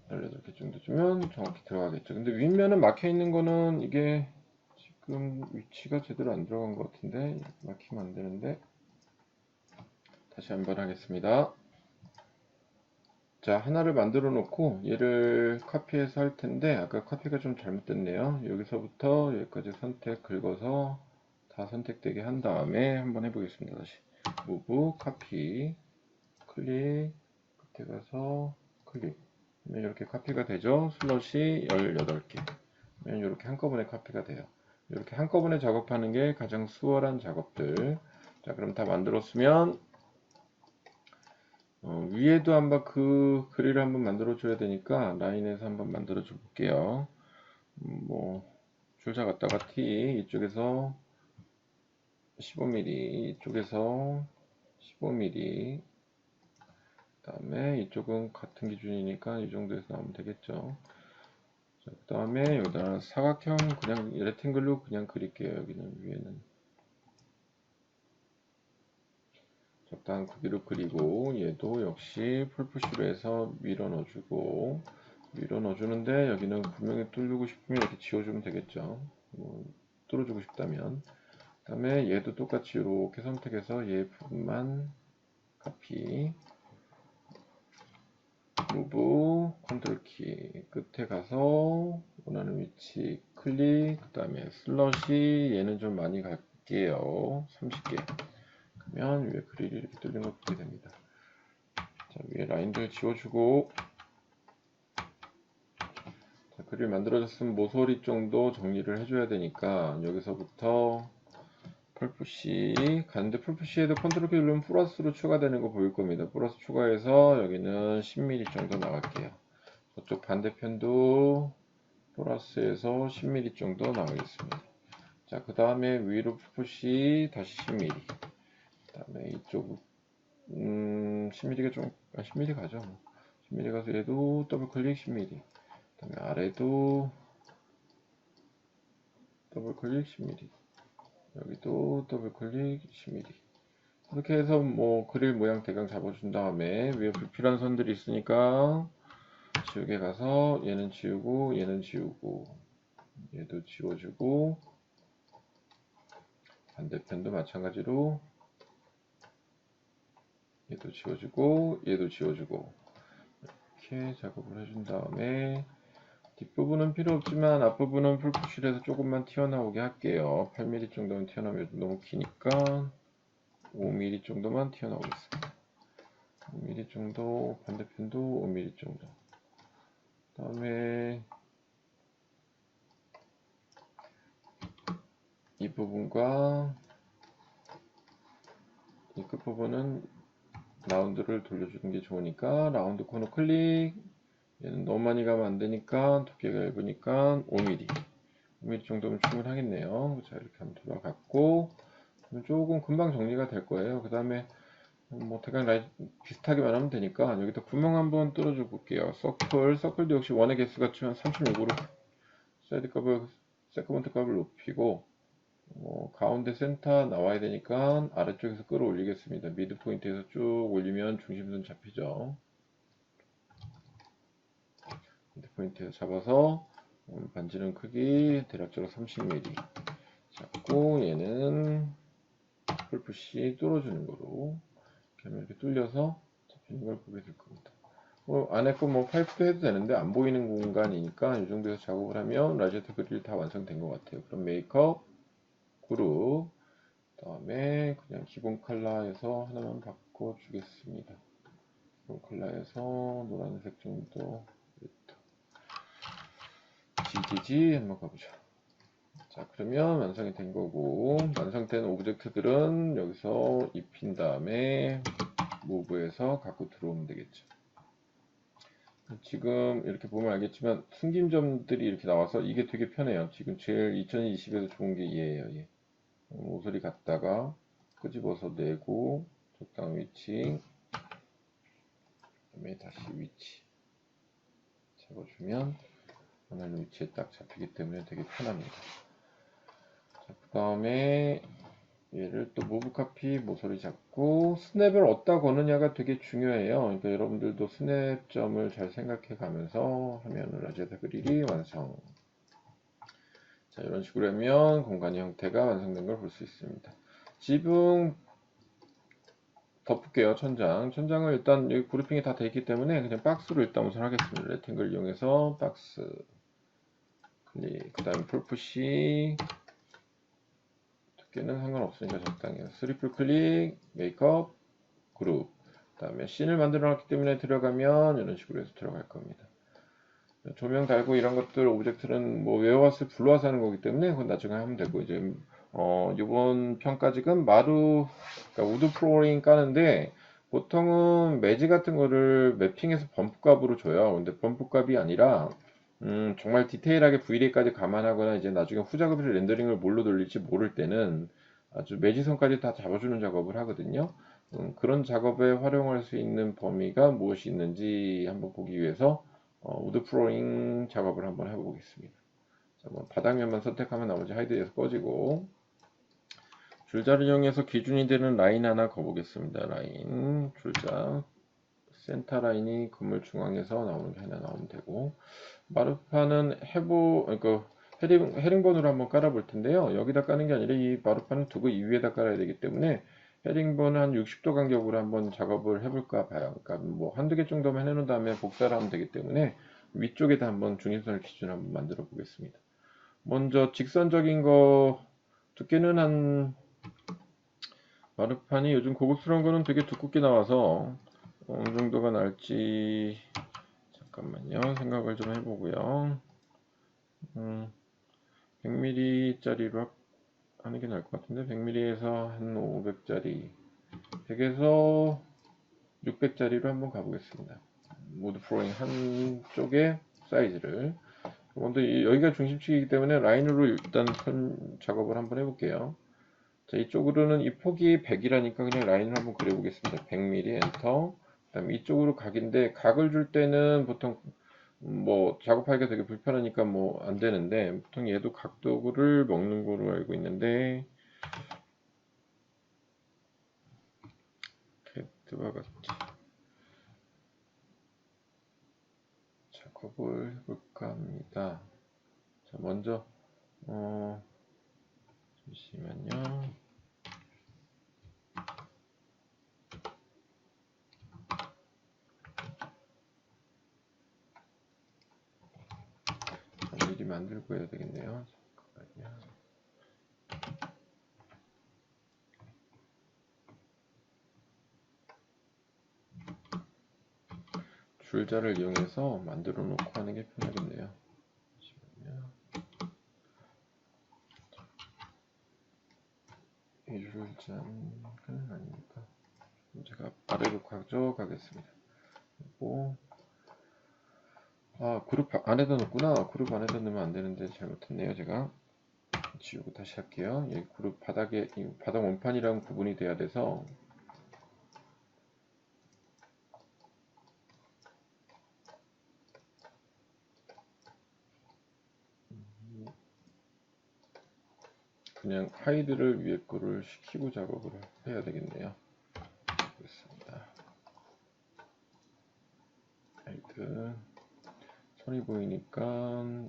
18개 정도 주면 정확히 들어가겠죠. 근데 윗면은 막혀 있는 거는 이게 지금 위치가 제대로 안 들어간 것 같은데 막히면 안 되는데 다시 한번 하겠습니다. 자, 하나를 만들어 놓고 얘를 카피해서 할 텐데 아까 카피가 좀 잘못됐네요. 여기서부터 여기까지 선택 긁어서 다 선택되게 한 다음에 한번 해보겠습니다. 다시 무브 카피 클릭 끝에 가서 클릭 그러면 이렇게 카피가 되죠. 슬롯이 18개 그러면 이렇게 한꺼번에 카피가 돼요. 이렇게 한꺼번에 작업하는 게 가장 수월한 작업들. 자, 그럼 다 만들었으면 위에도 한번 그 그릴을 한번 만들어 줘야 되니까 라인에서 한번 만들어 줘 볼게요. 뭐 줄자 갖다가 T 이쪽에서 15mm 이쪽에서 15mm 그 다음에 이쪽은 같은 기준이니까 이 정도에서 나오면 되겠죠. 그 다음에 여기다 사각형 그냥 레팅글로 그냥 그릴게요. 여기는 위에는 적당한 크기로 그리고 얘도 역시 풀푸시로 해서 밀어 넣어주고 밀어 넣어주는데 여기는 분명히 뚫고 싶으면 이렇게 지워주면 되겠죠. 뭐, 뚫어주고 싶다면 그 다음에 얘도 똑같이 이렇게 선택해서 얘 부분만 카피 무브 컨트롤 키 끝에 가서 원하는 위치 클릭 그 다음에 슬러시 얘는 좀 많이 갈게요. 30개 그러면 위에 그릴이 이렇게 뚫린 거 보게 됩니다. 자, 위에 라인들 지워주고 자, 그릴 만들어졌으면 모서리 정도 정리를 해줘야 되니까 여기서부터 풀푸시 가는데 풀푸시에도 컨트롤 키 누르면 플러스로 추가되는 거 보일 겁니다. 플러스 추가해서 여기는 10mm 정도 나갈게요. 저쪽 반대편도 플러스에서 10mm 정도 나가겠습니다. 자, 그 다음에 위로 풀푸시 다시 10mm 그 다음에 이쪽 10mm가 좀 10mm 가죠. 10mm 가서 얘도 더블 클릭 10mm 그 다음에 아래도 더블 클릭 10mm 여기도 더블 클릭 10mm 이렇게 해서 뭐 그릴 모양 대강 잡아준 다음에 위에 불필요한 선들이 있으니까 지우개 가서 얘는 지우고 얘는 지우고 얘도 지워주고 반대편도 마찬가지로 얘도 지워주고 얘도 지워주고 이렇게 작업을 해준 다음에 뒷부분은 필요 없지만 앞부분은 풀푸시를 해서 조금만 튀어나오게 할게요. 8mm 정도는 튀어나오면 너무 기니까 5mm 정도만 튀어나오겠습니다. 5mm 정도 반대편도 5mm 정도 그 다음에 이 부분과 이 끝부분은 라운드를 돌려주는 게 좋으니까 라운드 코너 클릭 얘는 너무 많이 가면 안되니까 두께가 얇으니까 5mm 5mm 정도면 충분하겠네요. 자 이렇게 한번 돌아갔고 조금 금방 정리가 될 거예요. 그 다음에 뭐 대강 라인 비슷하게만 하면 되니까 여기다 구멍 한번 뚫어줘 볼게요. 서클도 역시 원의 개수가 36으로 사이드 값을 세그먼트 값을 높이고 가운데 센터 나와야 되니까 아래쪽에서 끌어올리겠습니다. 미드 포인트에서 쭉 올리면 중심선 잡히죠. 미드 포인트에서 잡아서 반지름 크기 대략적으로 30mm 잡고 얘는 풀푸시 뚫어주는 거로 이렇게 뚫려서 잡히는 걸 보게 될 겁니다. 안에 거 파이프도 해도 되는데 안 보이는 공간이니까 이 정도에서 작업을 하면 라제트 그릴 다 완성된 것 같아요. 그럼 메이크업, 그룹, 다음에 그냥 기본 컬러에서 하나만 바꿔주겠습니다. 기본 컬러에서 노란색 정도 GGG 한번 가보죠. 자, 그러면 완성이 된 거고, 완성된 오브젝트들은 여기서 입힌 다음에 무브에서 갖고 들어오면 되겠죠. 지금 이렇게 보면 알겠지만 숨긴 점들이 이렇게 나와서 이게 되게 편해요. 지금 제일 2020에서 좋은 게 얘예요. 얘. 모서리 갖다가 끄집어서 내고 적당한 위치, 그다음에 다시 위치 잡아주면 원하는 위치에 딱 잡히기 때문에 되게 편합니다. 자, 그 다음에 얘를 또 무브 카피 모서리 잡고 스냅을 어디다 거느냐가 되게 중요해요. 그러니까 여러분들도 스냅점을 잘 생각해 가면서 하면 라제다 그릴이 완성. 자, 이런 식으로 하면 공간의 형태가 완성된 걸 볼 수 있습니다. 지붕 덮을게요. 천장을 일단 여기 그루핑이 다 되어 있기 때문에 그냥 박스로 일단 우선 하겠습니다. 레팅글 이용해서 박스 클릭, 그 다음에 풀푸시 두께는 상관없으니까 적당해요. 트리플 클릭, 메이크업, 그룹, 그 다음에 씬을 만들어 놨기 때문에 들어가면 이런 식으로 해서 들어갈 겁니다. 조명 달고 이런 것들 오브젝트는 외워왔을 불러와서 하는 거기 때문에 그건 나중에 하면 되고, 이제 이번 평가직은 그러니까 우드 플로어링 까는데 보통은 매지 같은 거를 매핑해서 범프 값으로 줘요. 근데 범프 값이 아니라 정말 디테일하게 Vlay까지 감안하거나 이제 나중에 후작업을 렌더링을 뭘로 돌릴지 모를 때는 아주 매지선까지 다 잡아주는 작업을 하거든요. 그런 작업에 활용할 수 있는 범위가 무엇이 있는지 한번 보기 위해서 우드 플로링 작업을 한번 해보겠습니다. 자, 바닥면만 선택하면 나머지 하이드에서 꺼지고, 줄자를 이용해서 기준이 되는 라인 하나 거보겠습니다. 라인, 줄자, 센터 라인이 건물 중앙에서 나오는 게 하나 나오면 되고, 마루판은 그러니까 헤링본으로 한번 깔아볼 텐데요. 여기다 까는 게 아니라 이 마루판을 두고 이 위에다 깔아야 되기 때문에 헤링본 한 60도 간격으로 한번 작업을 해볼까 봐요. 그러니까 한두 개 정도만 해놓은 다음에 복사를 하면 되기 때문에 위쪽에다 한번 중심선을 기준 한번 만들어 보겠습니다. 먼저 직선적인 거 두께는 마루판이 요즘 고급스러운 거는 되게 두껍게 나와서 어느 정도가 날지 잠깐만요. 생각을 좀 해보고요. 100mm짜리로 하는 게 나을 것 같은데 100mm에서 한 500짜리 100에서 600짜리로 한번 가보겠습니다. 모드 플로잉 한쪽의 사이즈를 먼저 여기가 중심축이기 때문에 라인으로 일단 작업을 한번 해볼게요. 자, 이쪽으로는 이 폭이 100이라니까 그냥 라인을 한번 그려보겠습니다. 100mm 엔터. 그 다음에 이쪽으로 각인데 각을 줄 때는 보통 작업하기가 되게 불편하니까 안 되는데 보통 얘도 각도를 먹는 거로 알고 있는데 캐드와 같이 작업을 해볼까 합니다. 자, 먼저 잠시만요. 미리 만들고 해야 되겠네요. 잠깐만요. 줄자를 이용해서 만들어 놓고 하는 게 편하겠네요. 잠시만요. 이 줄자는 아닙니까? 제가 아래로 가져가겠습니다. 그리고 그룹 안에다 넣었구나. 그룹 안에다 넣으면 안 되는데 잘못했네요. 제가 지우고 다시 할게요. 이 그룹 바닥 원판이랑 구분이 돼야 돼서 그냥 하이드를 위에 거를 시키고 작업을 해야 되겠네요. 됐습니다. 하이드 선이 보이니까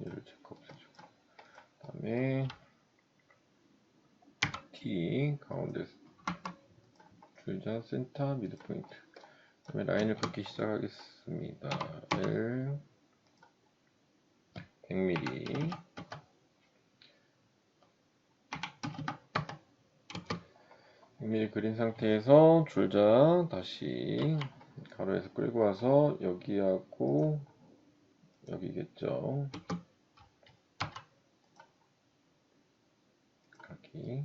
얘를 체크 없애주고, 그 다음에 T 가운데 줄자 센터 미드 포인트, 그 다음에 라인을 긋기 시작하겠습니다. L 100mm 100mm 그린 상태에서 줄자 다시 가로에서 끌고 와서 여기하고 여기겠죠. 여기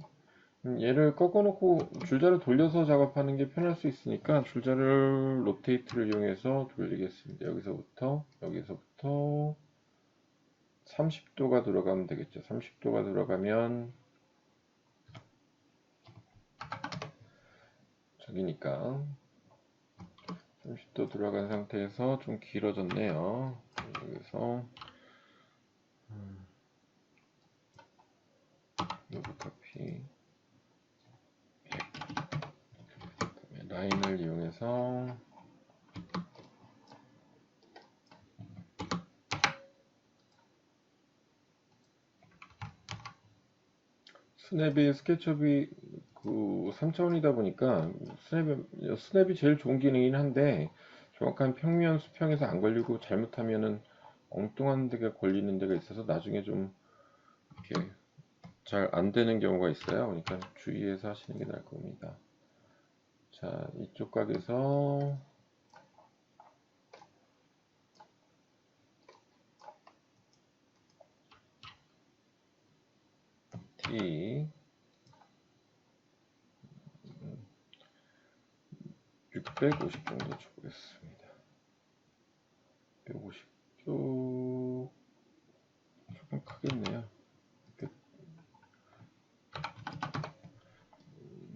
얘를 꺾어놓고 줄자를 돌려서 작업하는 게 편할 수 있으니까 줄자를 로테이트를 이용해서 돌리겠습니다. 여기서부터 30도가 들어가면 되겠죠. 30도가 들어가면 저기니까 30도 들어간 상태에서 좀 길어졌네요. 여기서 노브 카피 라인을 이용해서 스냅이 스케치업이 그 3차원이다 보니까 스냅이 제일 좋은 기능이긴 한데 정확한 평면 수평에서 안 걸리고 잘못하면은 엉뚱한 데가 걸리는 데가 있어서 나중에 좀 이렇게 잘 안 되는 경우가 있어요. 그러니까 주의해서 하시는 게 나을 겁니다. 자, 이쪽 각에서 T 650 정도 주겠습니다. 150쪽 조금 크겠네요.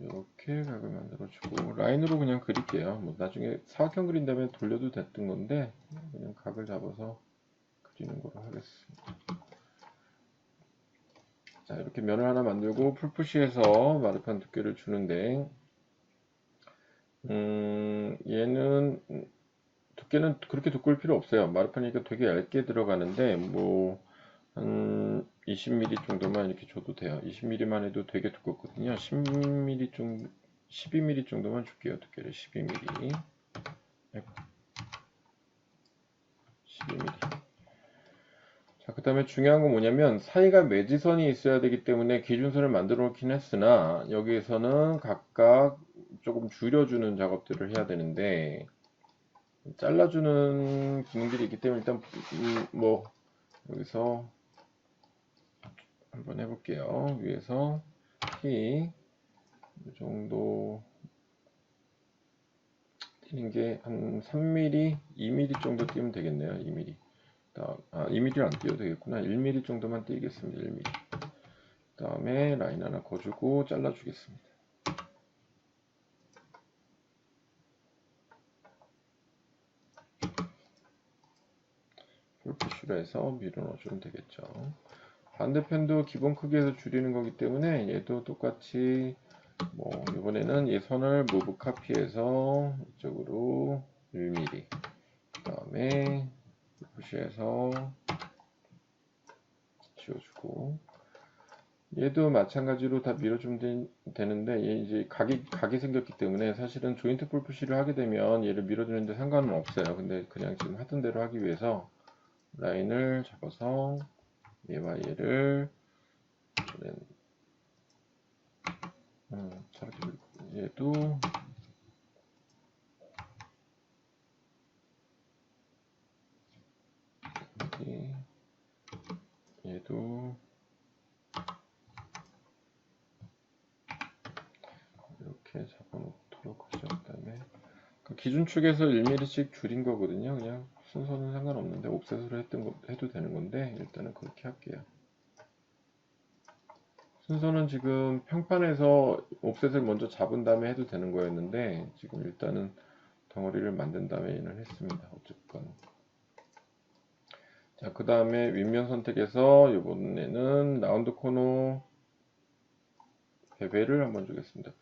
이렇게 각을 만들어주고 라인으로 그냥 그릴게요. 뭐 나중에 사각형 그린 다음에 돌려도 됐던 건데 그냥 각을 잡아서 그리는 거로 하겠습니다. 자, 이렇게 면을 하나 만들고 풀푸시해서 마르판 두께를 주는데 얘는 두께는 그렇게 두꺼울 필요 없어요. 마르판이니까 되게 얇게 들어가는데 뭐 한 20mm 정도만 이렇게 줘도 돼요. 20mm만 해도 되게 두껍거든요. 10mm 좀 12mm 정도만 줄게요. 두께를 12mm. 12mm. 자, 그 다음에 중요한 건 뭐냐면 사이가 매지선이 있어야 되기 때문에 기준선을 만들어 놓긴 했으나 여기에서는 각각 조금 줄여주는 작업들을 해야 되는데 잘라주는 기능들이 있기 때문에 일단 뭐 여기서 한번 해볼게요. 위에서 이 정도 띄는 게 한 3mm, 2mm 정도 띄면 되겠네요. 2mm. 2mm를 안 띄워도 되겠구나. 1mm 정도만 띄겠습니다. 1mm. 그 다음에 라인 하나 거주고 잘라주겠습니다. 풀푸시로 해서 밀어 넣어주면 되겠죠. 반대편도 기본 크기에서 줄이는 거기 때문에 얘도 똑같이 뭐 이번에는 얘 선을 무브 카피해서 이쪽으로 1mm 그 다음에 풀푸시해서 지워주고 얘도 마찬가지로 다 밀어주면 되는데 얘 이제 각이 생겼기 때문에 사실은 조인트 풀푸시를 하게 되면 얘를 밀어주는데 상관은 없어요. 근데 그냥 지금 하던 대로 하기 위해서 라인을 잡아서 얘와 얘를 저렇게 얘도 여기 얘도 이렇게 잡아놓도록 하죠. 그 다음에 그 기준축에서 1mm씩 줄인 거거든요. 그냥 순서는 상관없는데 옵셋으로 해도 되는 건데 일단은 그렇게 할게요. 순서는 지금 평판에서 옵셋을 먼저 잡은 다음에 해도 되는 거였는데 지금 일단은 덩어리를 만든 다음에 얘는 했습니다. 어쨌건 자, 그 다음에 윗면 선택해서 이번에는 라운드 코너 베벨을 한번 주겠습니다.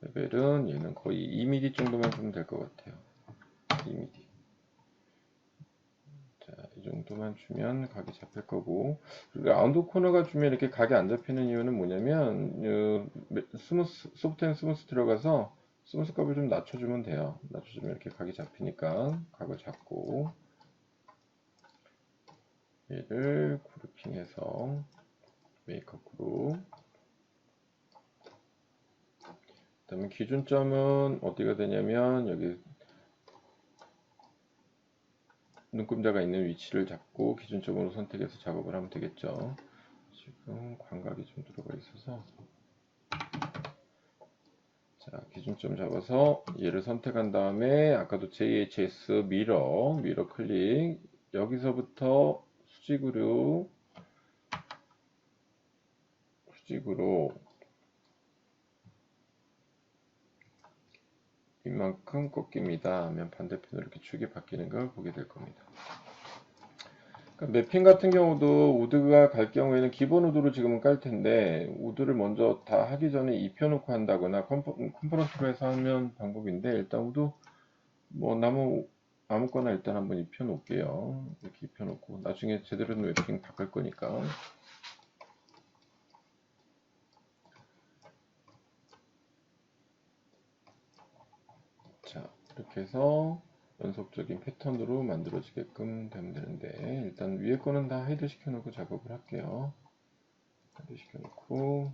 베벨은 얘는 거의 2mm 정도만 주면 될 것 같아요. 2mm. 자, 이 정도만 주면 각이 잡힐 거고, 그리고 라운드 코너가 주면 이렇게 각이 안 잡히는 이유는 뭐냐면, 소프트 앤 스무스 들어가서 스무스 값을 좀 낮춰주면 돼요. 낮춰주면 이렇게 각이 잡히니까 각을 잡고, 얘를 그룹핑해서 메이크업 그룹. 그 다음에 기준점은 어디가 되냐면, 여기 눈금자가 있는 위치를 잡고 기준점으로 선택해서 작업을 하면 되겠죠. 지금 광각이 좀 들어가 있어서, 자, 기준점 잡아서 얘를 선택한 다음에 아까도 JHS 미러 클릭, 여기서부터 수직으로 이만큼 꺾입니다 하면 반대편으로 이렇게 축이 바뀌는 걸 보게 될 겁니다. 그러니까 매핑 같은 경우도 우드가 갈 경우에는 기본 우드로 지금은 깔 텐데, 우드를 먼저 다 하기 전에 입혀놓고 한다거나 컴포넌트로 해서 하면 방법인데, 일단 우드 뭐 나무 아무거나 일단 한번 입혀 놓을게요. 이렇게 입혀 놓고 나중에 제대로 된 웹핑 바꿀 거니까. 자, 이렇게 해서 연속적인 패턴으로 만들어지게끔 되면 되는데, 일단 위에 거는 다 헤드 시켜 놓고 작업을 할게요. 헤드 시켜 놓고,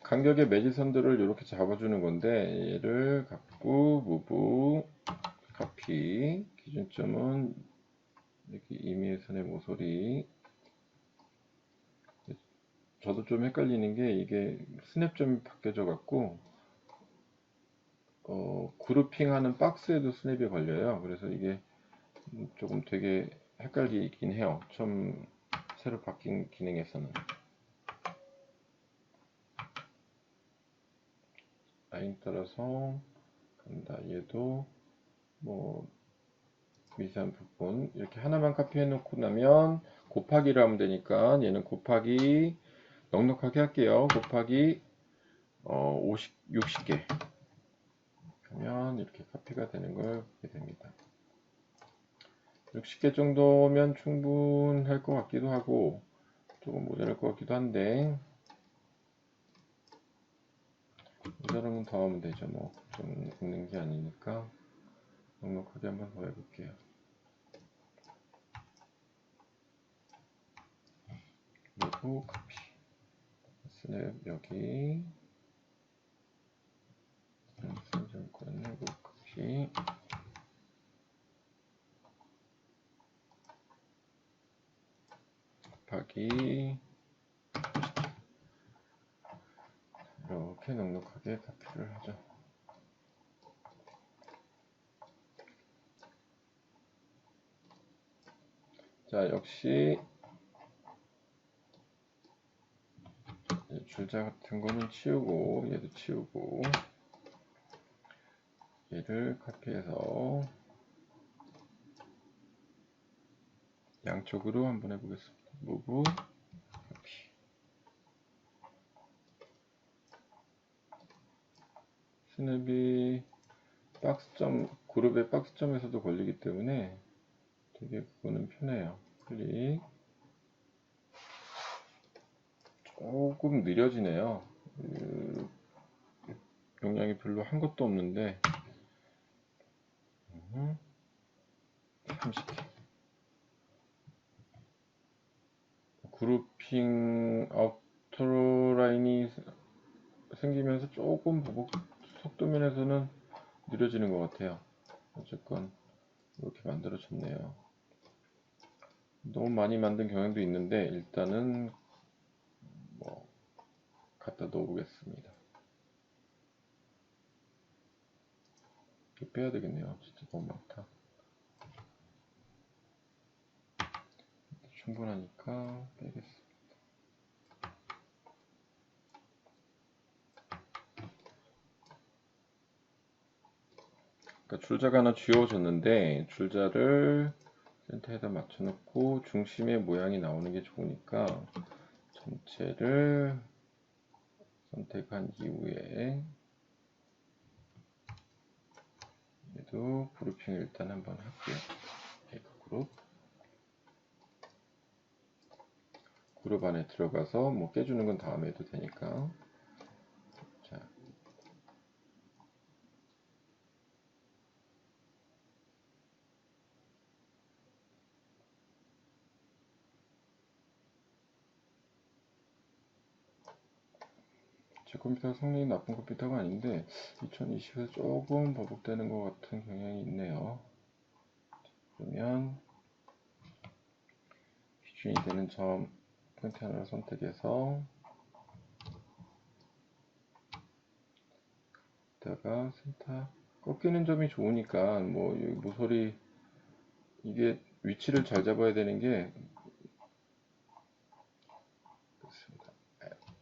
간격의 매지선들을 이렇게 잡아주는 건데, 얘를 갖고 무브 카피, 기준점은 여기 임의선의 모서리. 저도 좀 헷갈리는 게 이게 스냅점이 바뀌어져 갖고 그룹핑하는 박스에도 스냅이 걸려요. 그래서 이게 조금 되게 헷갈리긴 해요. 처음 새로 바뀐 기능에서는. 라인 따라서 간다. 얘도 뭐 미세한 부분 이렇게 하나만 카피해 놓고 나면 곱하기를 하면 되니까 얘는 곱하기 넉넉하게 할게요. 곱하기 60개 하면 이렇게 카피가 되는 걸 보게 됩니다. 60개 정도면 충분할 것 같기도 하고 조금 모자랄 것 같기도 한데, 모자라면 더 하면 되죠. 뭐 좀 있는 게 아니니까 넉넉하게 한번 더 해볼게요. 그리고 카피 스냅 여기 선정권 하고 카피 곱하기 이렇게 넉넉하게 카피를 하죠. 자, 역시 줄자 같은 거는 치우고 얘도 치우고 얘를 카피해서 양쪽으로 한번 해보겠습니다. 무브 카피. 스냅이 박스점 그룹의 박스점에서도 걸리기 때문에 되게 그거는 편해요. 클릭. 조금 느려지네요. 용량이 별로 한 것도 없는데 30개. 그룹핑 아웃라인이 생기면서 조금 보복 속도 면에서는 느려지는 것 같아요. 어쨌건 이렇게 만들어졌네요. 너무 많이 만든 경향도 있는데 일단은 뭐 갖다 넣어 보겠습니다. 빼야 되겠네요. 진짜 너무 많다. 충분하니까 빼겠습니다. 그러니까 줄자가 하나 쥐어졌는데 줄자를 센터에다 맞춰놓고 중심의 모양이 나오는 게 좋으니까 전체를 선택한 이후에 얘도 그룹핑을 일단 한번 할게요. 그룹 안에 들어가서 뭐 깨주는 건 다음에 해도 되니까. 자, 제 컴퓨터가 성능이 나쁜 컴퓨터가 아닌데 2020에서 조금 버벅대는 것 같은 경향이 있네요. 그러면 기준이 되는 점 포인트 하나를 선택해서 이따가 센터 꺾이는 점이 좋으니까 뭐 모서리 이게 위치를 잘 잡아야 되는 게 그렇습니다.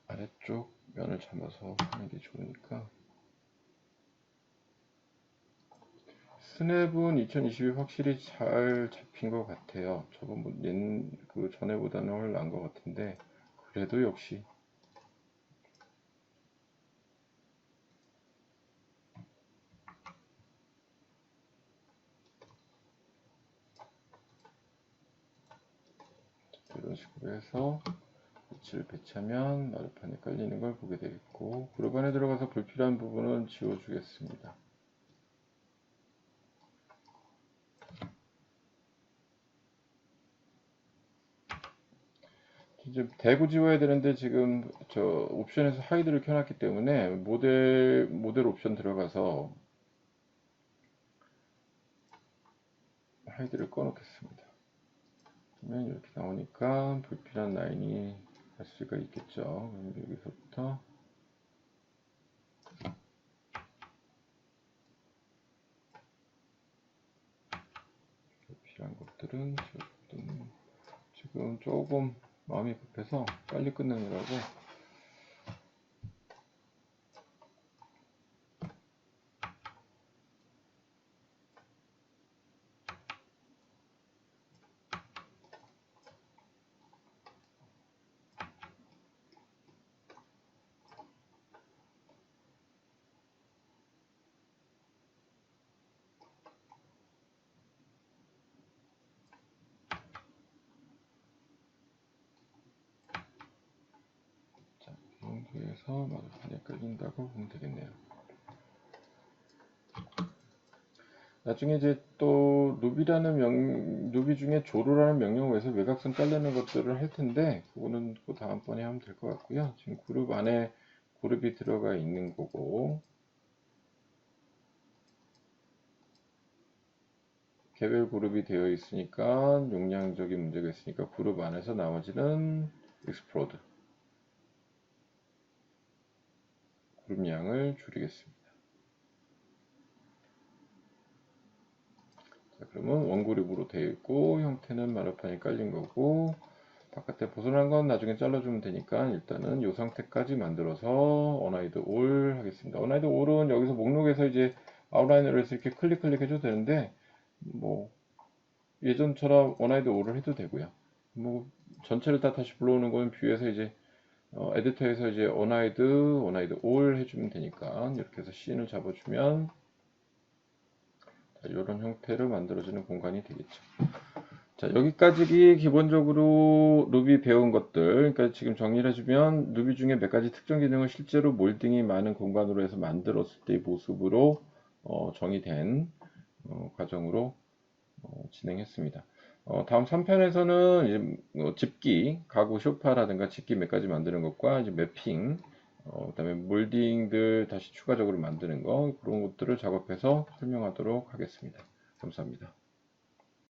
아래쪽 면을 잡아서 하는 게 좋으니까. 스냅은 2022 확실히 잘 잡힌 것 같아요. 저번 그 전에보다는 훨씬 나은 것 같은데 그래도 역시 이런 식으로 해서 위치를 배치하면 마루판에 깔리는 걸 보게 되겠고 그룹 안에 들어가서 불필요한 부분은 지워주겠습니다. 이제 대고 지워야 되는데 지금 저 옵션에서 하이드를 켜놨기 때문에 모델 옵션 들어가서 하이드를 꺼놓겠습니다. 그러면 이렇게 나오니까 불필요한 라인이 갈 수가 있겠죠. 그럼 여기서부터 필요한 것들은 지금 조금 마음이 급해서 빨리 끝내느라고 정도에서 마루판에 깔린다고 보면 되겠네요. 나중에 이제 또 루비 중에 조로라는 명령어에서 외곽선 자르는 것들을 할 텐데 그거는 그 다음번에 하면 될 것 같고요. 지금 그룹 안에 그룹이 들어가 있는 거고 개별 그룹이 되어 있으니까 용량적인 문제가 있으니까 그룹 안에서 나머지는 익스플로드 그룹량을 줄이겠습니다. 자, 그러면 원그룹으로 되어 있고 형태는 마루판이 깔린 거고 바깥에 벗어난 건 나중에 잘라주면 되니까 일단은 이 상태까지 만들어서 어나이드 올 하겠습니다. 어나이드 올은 여기서 목록에서 이제 아웃라인으로 해서 이렇게 클릭 해줘도 되는데 뭐 예전처럼 어나이드 올을 해도 되고요. 뭐 전체를 다 다시 불러오는 거는 뷰에서 이제 에디터에서 이제 어나이드 올 해주면 되니까 이렇게 해서 씬을 잡아주면 이런 형태로 만들어지는 공간이 되겠죠. 자, 여기까지 기본적으로 루비 배운 것들, 그러니까 지금 정리를 해주면 루비 중에 몇 가지 특정 기능을 실제로 몰딩이 많은 공간으로 해서 만들었을 때의 모습으로 정의된 과정으로 진행했습니다. 다음 3편에서는 이제 집기, 가구 쇼파라든가 집기 몇 가지 만드는 것과 이제 매핑, 그다음에 몰딩들 다시 추가적으로 만드는 거 그런 것들을 작업해서 설명하도록 하겠습니다. 감사합니다.